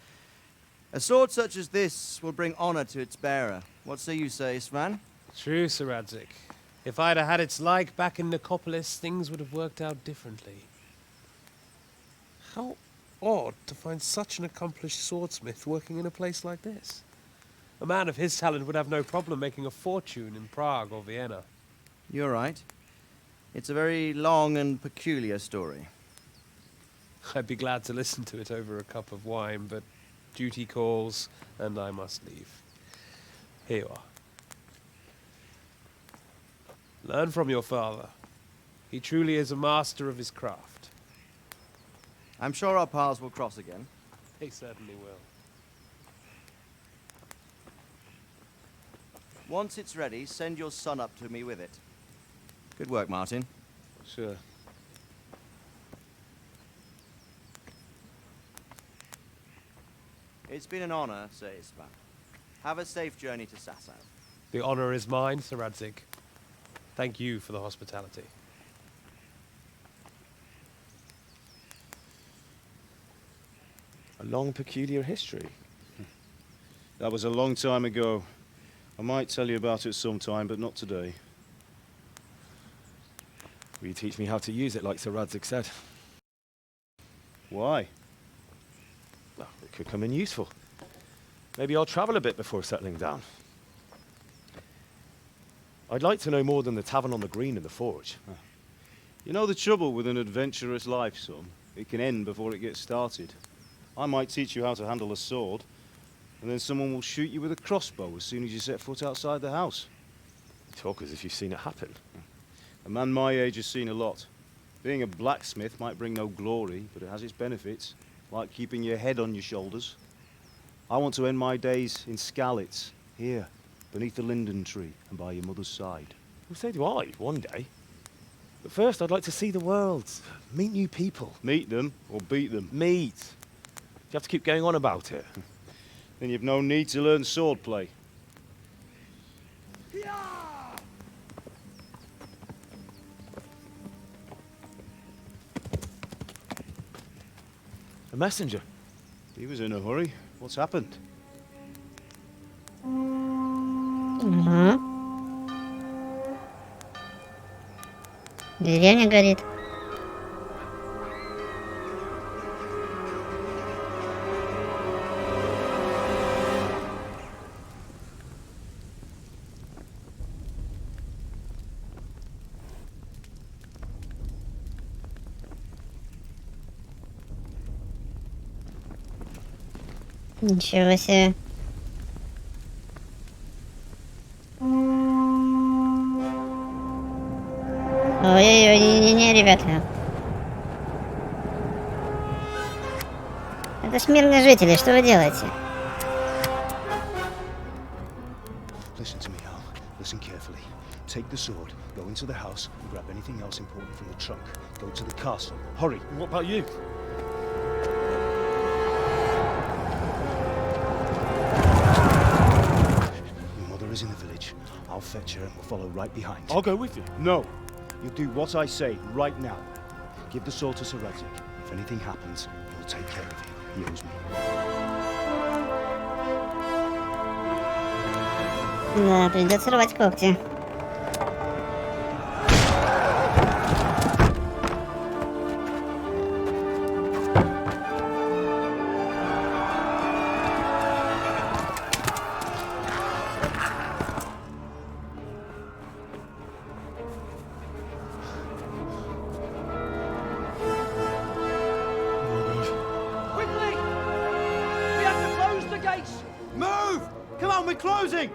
A sword such as this will bring honor to its bearer. What say you, Svan? True, Sir Radzik. If I'd have had its like back in Nicopolis, things would have worked out differently. How odd to find such an accomplished swordsmith working in a place like this. A man of his talent would have no problem making a fortune in Prague or Vienna. You're right. It's a very long and peculiar story. I'd be glad to listen to it over a cup of wine, but duty calls, and I must leave. Here you are. Learn from your father. He truly is a master of his craft. I'm sure our paths will cross again. They certainly will. Once it's ready, send your son up to me with it. Good work, Martin. Sir. It's been an honor, Sir Isvan. Have a safe journey to Sasau. The honor is mine, Sir Radzik. Thank you for the hospitality. A long, peculiar history. That was a long time ago. I might tell you about it sometime, but not today. Will you teach me how to use it like Sir Radzik said? Why? Well, it could come in useful. Maybe I'll travel a bit before settling down. I'd like to know more than the tavern on the green and the forge. You know the trouble with an adventurous life, son? It can end before it gets started. I might teach you how to handle a sword, and then someone will shoot you with a crossbow as soon as you set foot outside the house. You talk as if you've seen it happen. A man my age has seen a lot. Being a blacksmith might bring no glory, but it has its benefits, like keeping your head on your shoulders. I want to end my days in Skalitz, here, beneath the linden tree and by your mother's side. Well, so do I, one day. But first, I'd like to see the world, meet new people. Meet them or beat them? Meet. You have to keep going on about it. Then you've no need to learn swordplay. A messenger. He was in a hurry. What's happened? Деревня горит. Ничего себе. Ой-ой-ой, не-не-не, ребята. Это ж мирные жители, что вы делаете? Listen to me, Al. Listen carefully. Take the sword, go into the house, and grab anything else important from the trunk. Go to the castle. Hurry. What about you? Your mother is in the village. I'll fetch her and we'll follow right behind. I'll go with you. No. You do what I say right now. Give the sword to Sir Isaac. If anything happens, he'll take care of you. He owes me. Да, придется рвать когти. Quickly! We have to close the gates! Move! Come on, we're closing!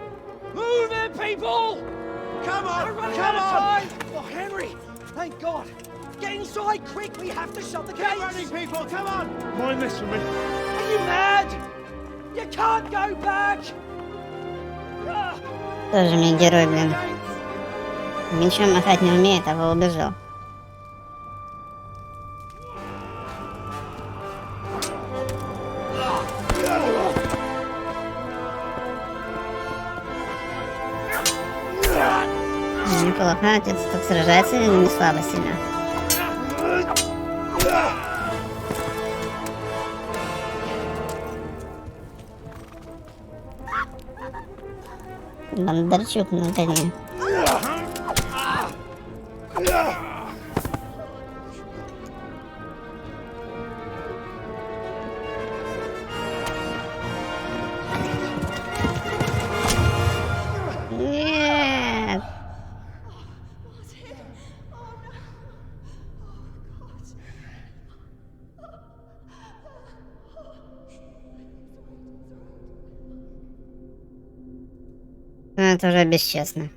Move it, people! Come on! We're running out of time! Oh, Henry! Thank God! Get inside, quick! We have to shut the gates! Keep running, people! Come on! Mind this for me. Are you mad? You can't go back! Тоже мне герой, блин. Мечом махать не умеет, а убежал. Неплохо, отец тут сражается не слабо сильно. Бондарчук на коне. Нет. Это уже бесчестно.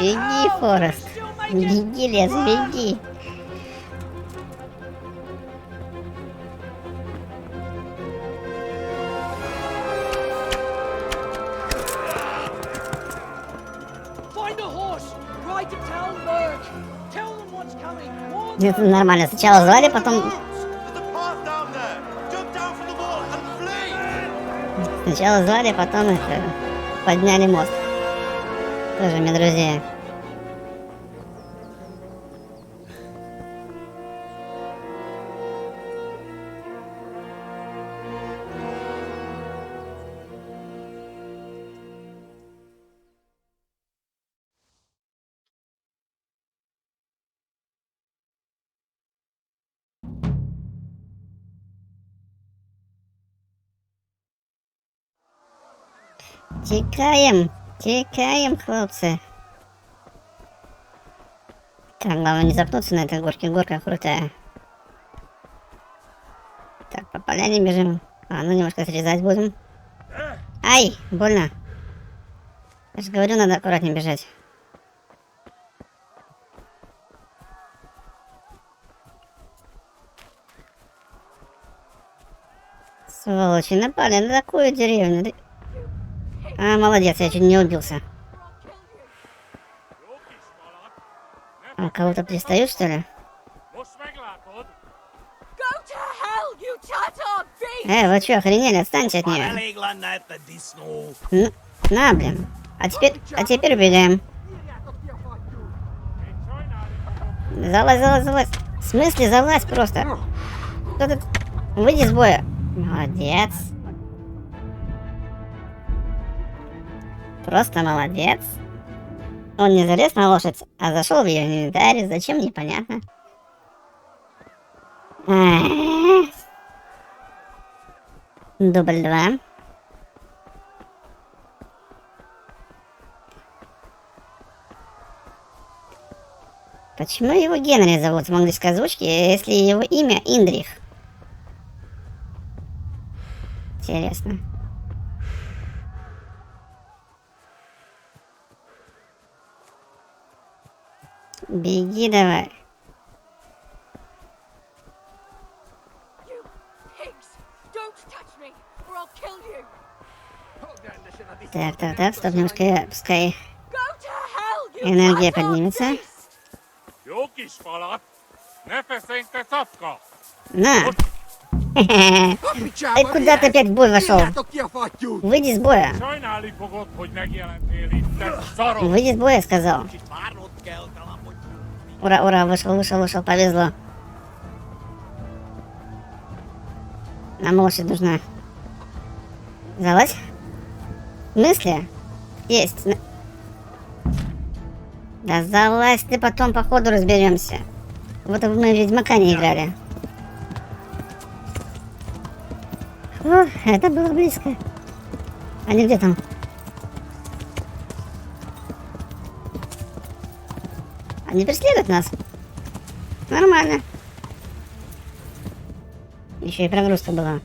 Беги, Форест. Беги, лес, беги. Это нормально. Сначала звали, потом... Сначала звали, потом это... подняли мост. Тоже мне друзья. Тікаємо, тікаємо, хлопцы. Так, главное не запнуться на этой горке, горка крутая. Так, по поляне бежим. А, ну немножко срезать будем. Ай, больно. Я же говорю, надо аккуратнее бежать. Сволочи, напали на такую деревню. А, молодец, я чуть не убился. А, кого-то пристают, что ли? Вы чё, охренели? Отстаньте от нее. На, блин. А теперь убегаем. Залазь, залазь, залазь. В смысле залазь просто? Кто тут? Выйди с боя. Молодец. Просто молодец. Он не залез на лошадь, а зашел в ее инвентарь. Зачем, непонятно. Дубль 2. Почему его Генри зовут в английской озвучке, если его имя Индрих? Интересно. Беги давай. Так, стоп, немножко, пускай энергия поднимется. На! Ты куда ты опять в бой вошел? Выйди из боя. Выйди из боя, я сказал. Ура, ура, вышел, повезло. Нам лошадь нужна. Залазь. Мысли? Есть. Да залазь ты, потом по ходу разберемся. Вот мы в Ведьмака не играли. Фух, это было близко. Они где там? Они преследуют нас. Нормально. Еще и прогрузка была.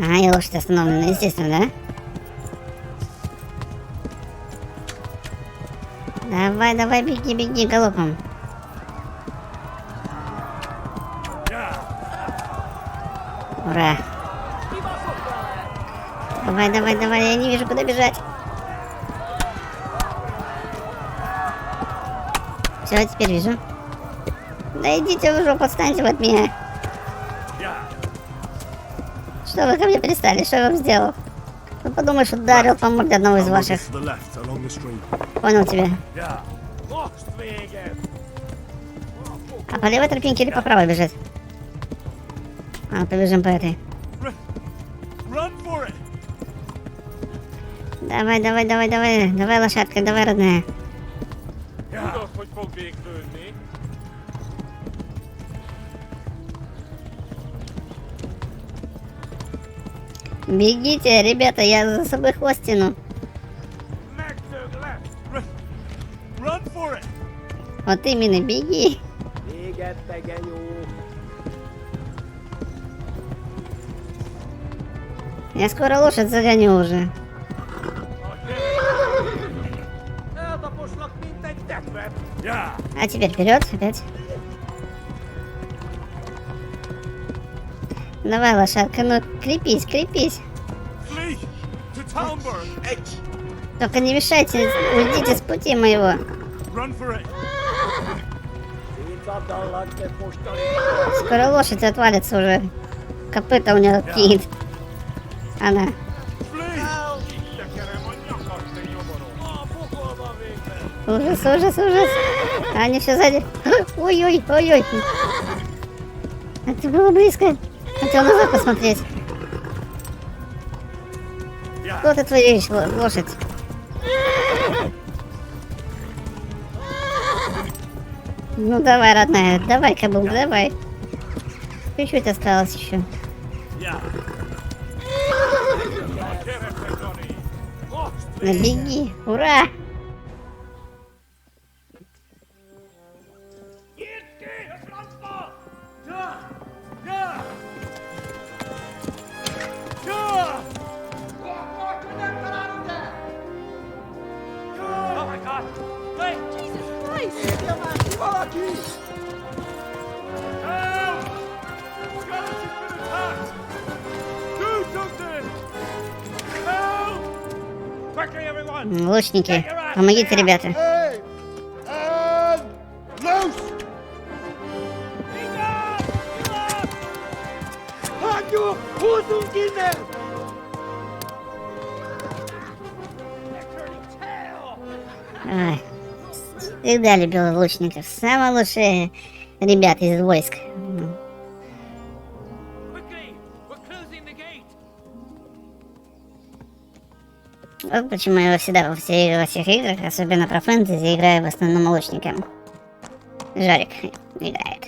Ага, и лошадь остановлена, естественно, да? Давай, беги галопом. Ура. Давай, я не вижу, куда бежать. Все, теперь вижу. Да идите в жопу, отстаньте от меня. Что вы ко мне пристали? Что я вам сделал? Ну подумаешь, ударил по морде одного из ваших. Понял тебя. А по левой тропинке или по правой бежать? А, побежим по этой. Давай, лошадка, давай, родная. Бегите, ребята, я за собой хвост тяну. Вот именно, беги. Я скоро лошадь загоню уже. А теперь вперед, опять. Давай, лошадка, ну крепись. Только не мешайте, уйдите с пути моего. Скоро лошадь отвалится уже. Копыта у нее кинет. Она. Ужас. Они все сзади. Ой. Это было близко. Хотел назад посмотреть. Что ты творишь, лошадь? Ну давай, родная, давай, кабул, давай. Чуть-чуть осталось еще. Беги, ура! Лучники, помогите, ребята. Ай, всегда любил лучников. Самые лучшие ребята из войск. Вот почему я всегда во всех играх, особенно про фэнтези, играю в основном лучником. Жорик играет.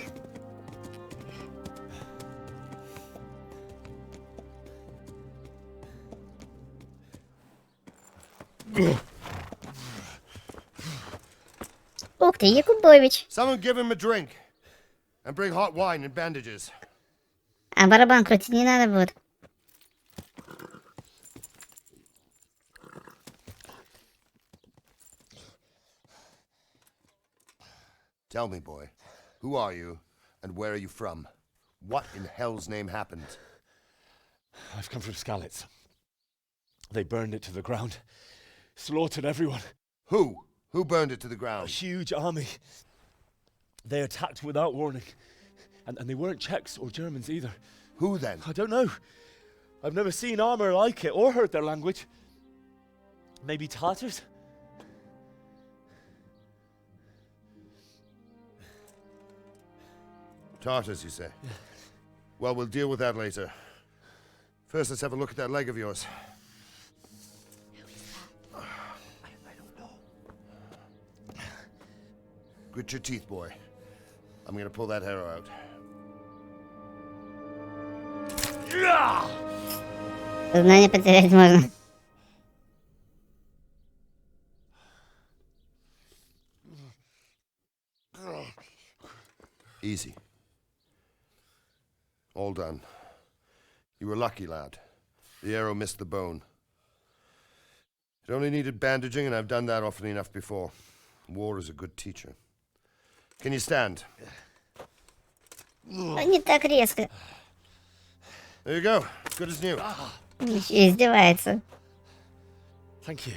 Ух ты, Якубович. Someone give him a drink. And bring hot wine and bandages. А барабан крутить не надо будет. Tell me, boy, who are you and where are you from? What in hell's name happened? I've come from Skalitz. They burned it to the ground. Slaughtered everyone. Who? Who burned it to the ground? A huge army. They attacked without warning. And they weren't Czechs or Germans either. Who then? I don't know. I've never seen armor like it or heard their language. Maybe Tatars? Tartars, you say? Yeah. Well, we'll deal with that later. First, let's have a look at that leg of yours. I don't know. Grit your teeth, boy. I'm gonna pull that arrow out. Сознание потерять можно. Easy. All done. You were lucky, lad. The arrow missed the bone. It only needed bandaging, and I've done that often enough before. War is a good teacher. Can you stand? Не так резко. There you go. Good as new. Еще издевается. Thank you.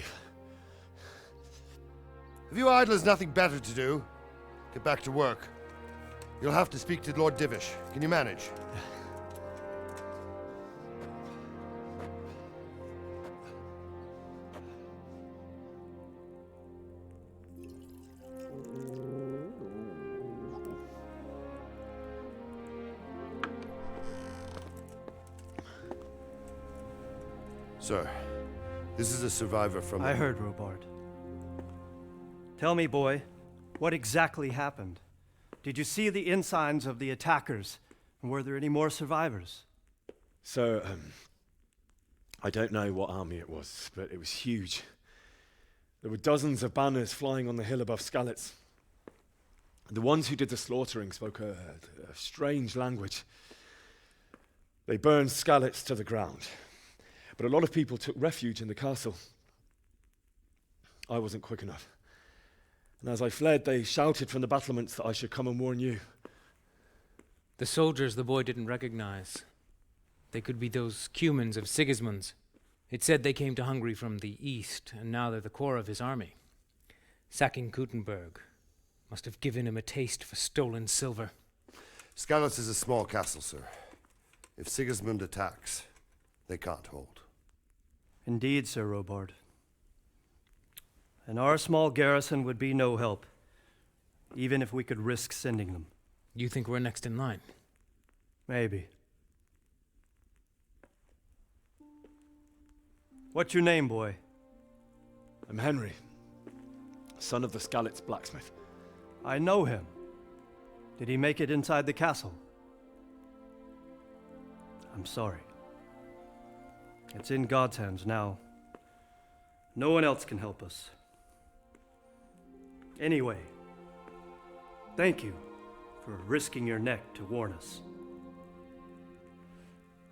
Have you idlers nothing better to do? Get back to work. You'll have to speak to Lord Divish. Can you manage? Sir, this is a survivor from... I heard, Robard. Tell me, boy, what exactly happened? Did you see the ensigns of the attackers? And were there any more survivors? So, I don't know what army it was, but it was huge. There were dozens of banners flying on the hill above Skalitz. The ones who did the slaughtering spoke a strange language. They burned Skalitz to the ground. But a lot of people took refuge in the castle. I wasn't quick enough. And as I fled, they shouted from the battlements that I should come and warn you. The soldiers the boy didn't recognize. They could be those Cumans of Sigismund's. It said they came to Hungary from the east, and now they're the core of his army. Sacking Gutenberg must have given him a taste for stolen silver. Skalitz is a small castle, sir. If Sigismund attacks, they can't hold. Indeed, Sir Robard. And our small garrison would be no help, even if we could risk sending them. You think we're next in line? Maybe. What's your name, boy? I'm Henry, son of the Skalitz blacksmith. I know him. Did he make it inside the castle? I'm sorry. It's in God's hands now. No one else can help us. Anyway, thank you for risking your neck to warn us.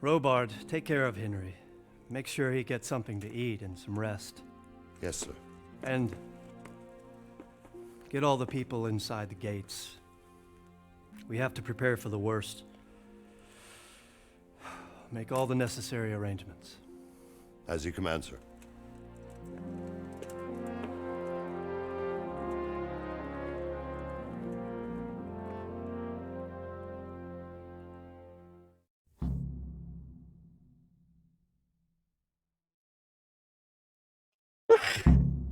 Robard, take care of Henry. Make sure he gets something to eat and some rest. Yes, sir. And get all the people inside the gates. We have to prepare for the worst. Make all the necessary arrangements. As you command, sir.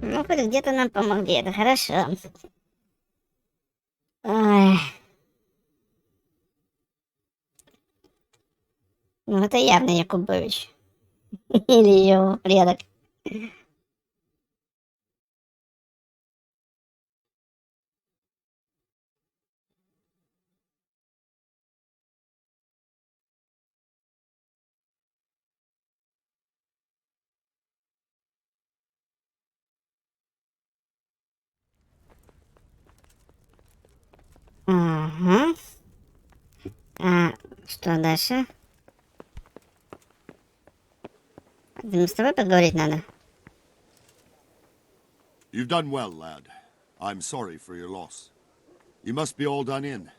Ну, хоть где-то нам помогли, это хорошо. Ой. Ну, это явно Якубович. Или его предок. Ага. А что дальше? С тобой поговорить надо. You've done well, lad. I'm sorry for your loss. You must be all done in.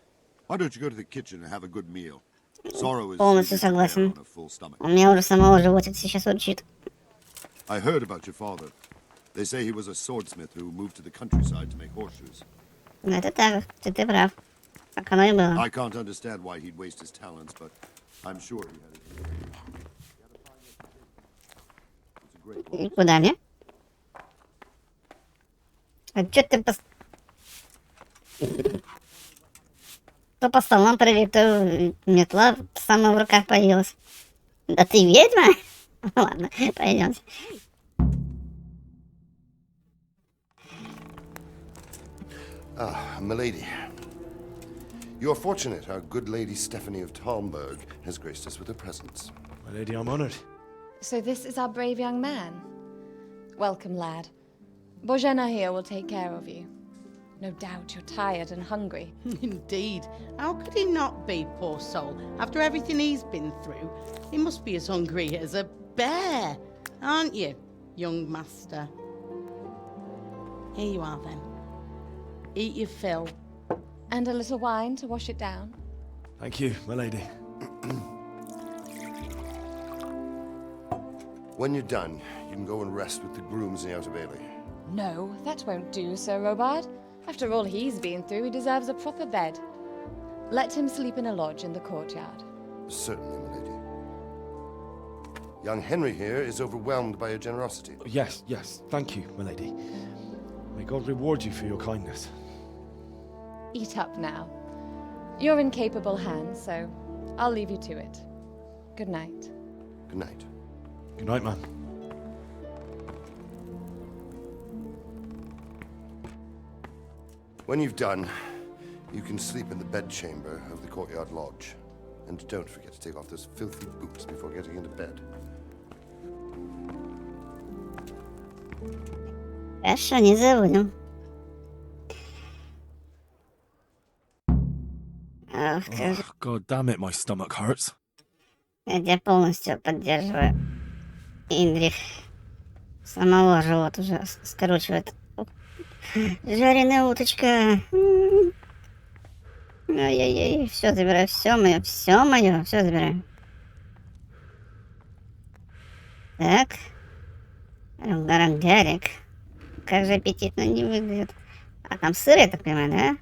Why don't you go to the kitchen and have a good meal? Sorrow is Полностью согласен. У меня уже самого животик сейчас урчит. I heard about your father. They say he was a swordsmith who moved to the countryside to make horseshoes. Ну это так, ты прав. Так оно и было. I can't understand why he'd waste his talents, but I'm sure he had И куда мне? А чё ты То по столам прыгает, то метла сама в руках появилась. Да ты ведьма? Ладно, пойдемте. Ah, milady. You're fortunate our good lady Stephanie of Talmberg has graced us with her presence. My lady, I'm honored. So this is our brave young man. Welcome, lad. Bojena here will take care of you. No doubt you're tired and hungry. Indeed. How could he not be, poor soul? After everything he's been through, he must be as hungry as a bear, aren't you, young master? Here you are, then. Eat your fill. And a little wine to wash it down. Thank you, my lady. When you're done, you can go and rest with the grooms in the Outer Bailey. No, that won't do, Sir Robard. After all he's been through, he deserves a proper bed. Let him sleep in a lodge in the courtyard. Certainly, my lady. Young Henry here is overwhelmed by your generosity. Yes, yes, thank you, my lady. May God reward you for your kindness. Eat up now. You're in capable hands, so I'll leave you to it. Good night. Good night. Good night, man. When you've done, you can sleep in the bedchamber of the courtyard lodge. And don't forget to take off those filthy boots before getting into bed. Хорошо, не забудем. Ох, God damn it, my stomach hurts. я тебя полностью поддерживаю. Индрих. Самого живот уже скручивает. Жареная уточка. Ай-яй-яй, все забираю, все мое, все забираю. Так. Рогарик. Как же аппетитно не выглядит. А там сыр, я так понимаю, да?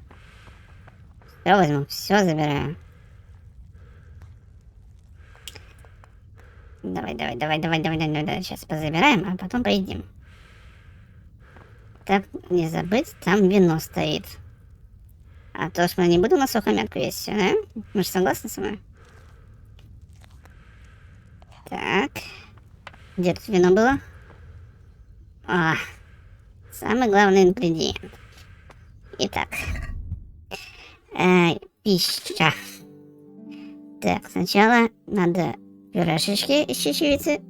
Все возьму, все забираю. Давай. Сейчас позабираем, а потом поедим. Так, не забыть, там вино стоит. А то ж мы не будем на ХоМяк есть, все, да? Мы же согласны с вами? Так. Где тут вино было? А, самый главный ингредиент. Итак. Пища. Так, сначала надо пюрешечки из чечевицы.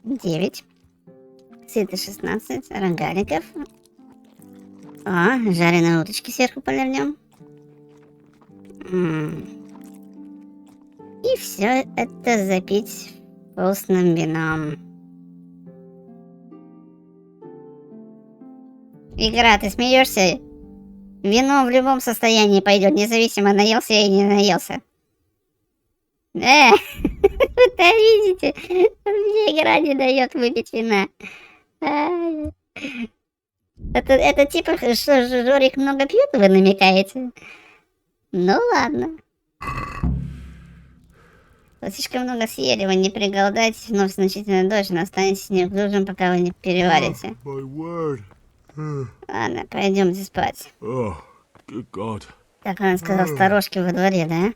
9. Сыты 16. Рогаликов. Жареные уточки сверху поливнем. И все это запить вкусным вином. Игра, ты смеешься? Вино в любом состоянии пойдет, независимо, наелся я и не наелся. Вы-то видите, мне игра не дает выпить вина. Это типа, что Жорик много пьет, вы намекаете? Ну ладно. Вы слишком много съели, вы не приголодаетесь, вновь значительно дольше, но останетесь неуклюжим, пока вы не переварите. My word. Ладно, пойдемте спать. Oh, good God. Так он сказал сторожки во дворе, да?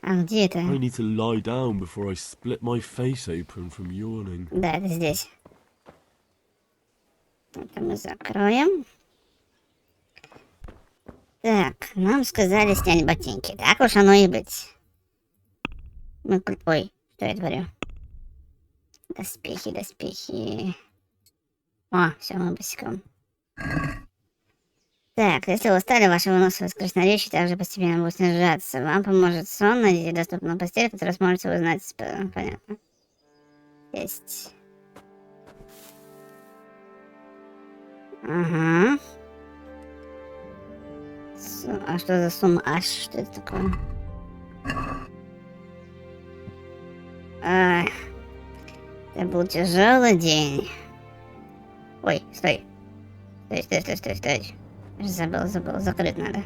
А где это? I need to lie down before I split my face open from yawning. Да, это здесь. Это мы закроем. Так, нам сказали снять ботинки. Так уж оно и быть. Мы... Ой, что я творю? Доспехи, доспехи. О, все, мы босиком. Так, если вы устали, ваше выносливость красноречие также постепенно будет снижаться. Вам поможет сон, найдите доступную постель, которую сможете узнать. Понятно. Есть. Ага. А что за сумма? Аж, что это такое? Это был тяжелый день. Ой, стой. Стой. Забыл, закрыть надо.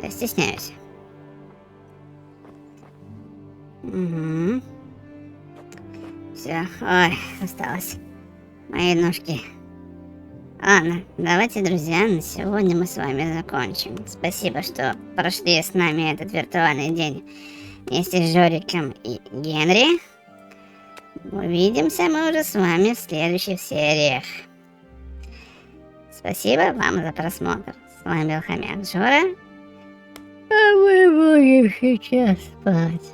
Я стесняюсь. Угу. Все, ой, осталось. Мои ножки. Ладно, давайте, друзья, на сегодня мы с вами закончим. Спасибо, что прошли с нами этот виртуальный день вместе с Жориком и Генри. Увидимся мы уже с вами в следующих сериях. Спасибо вам за просмотр. С вами был ХоМяК ЖоРа. А мы будем сейчас спать.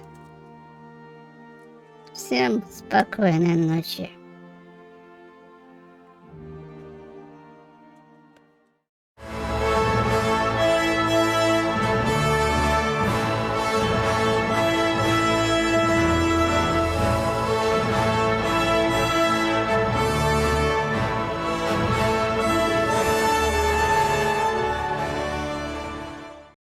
Всем спокойной ночи.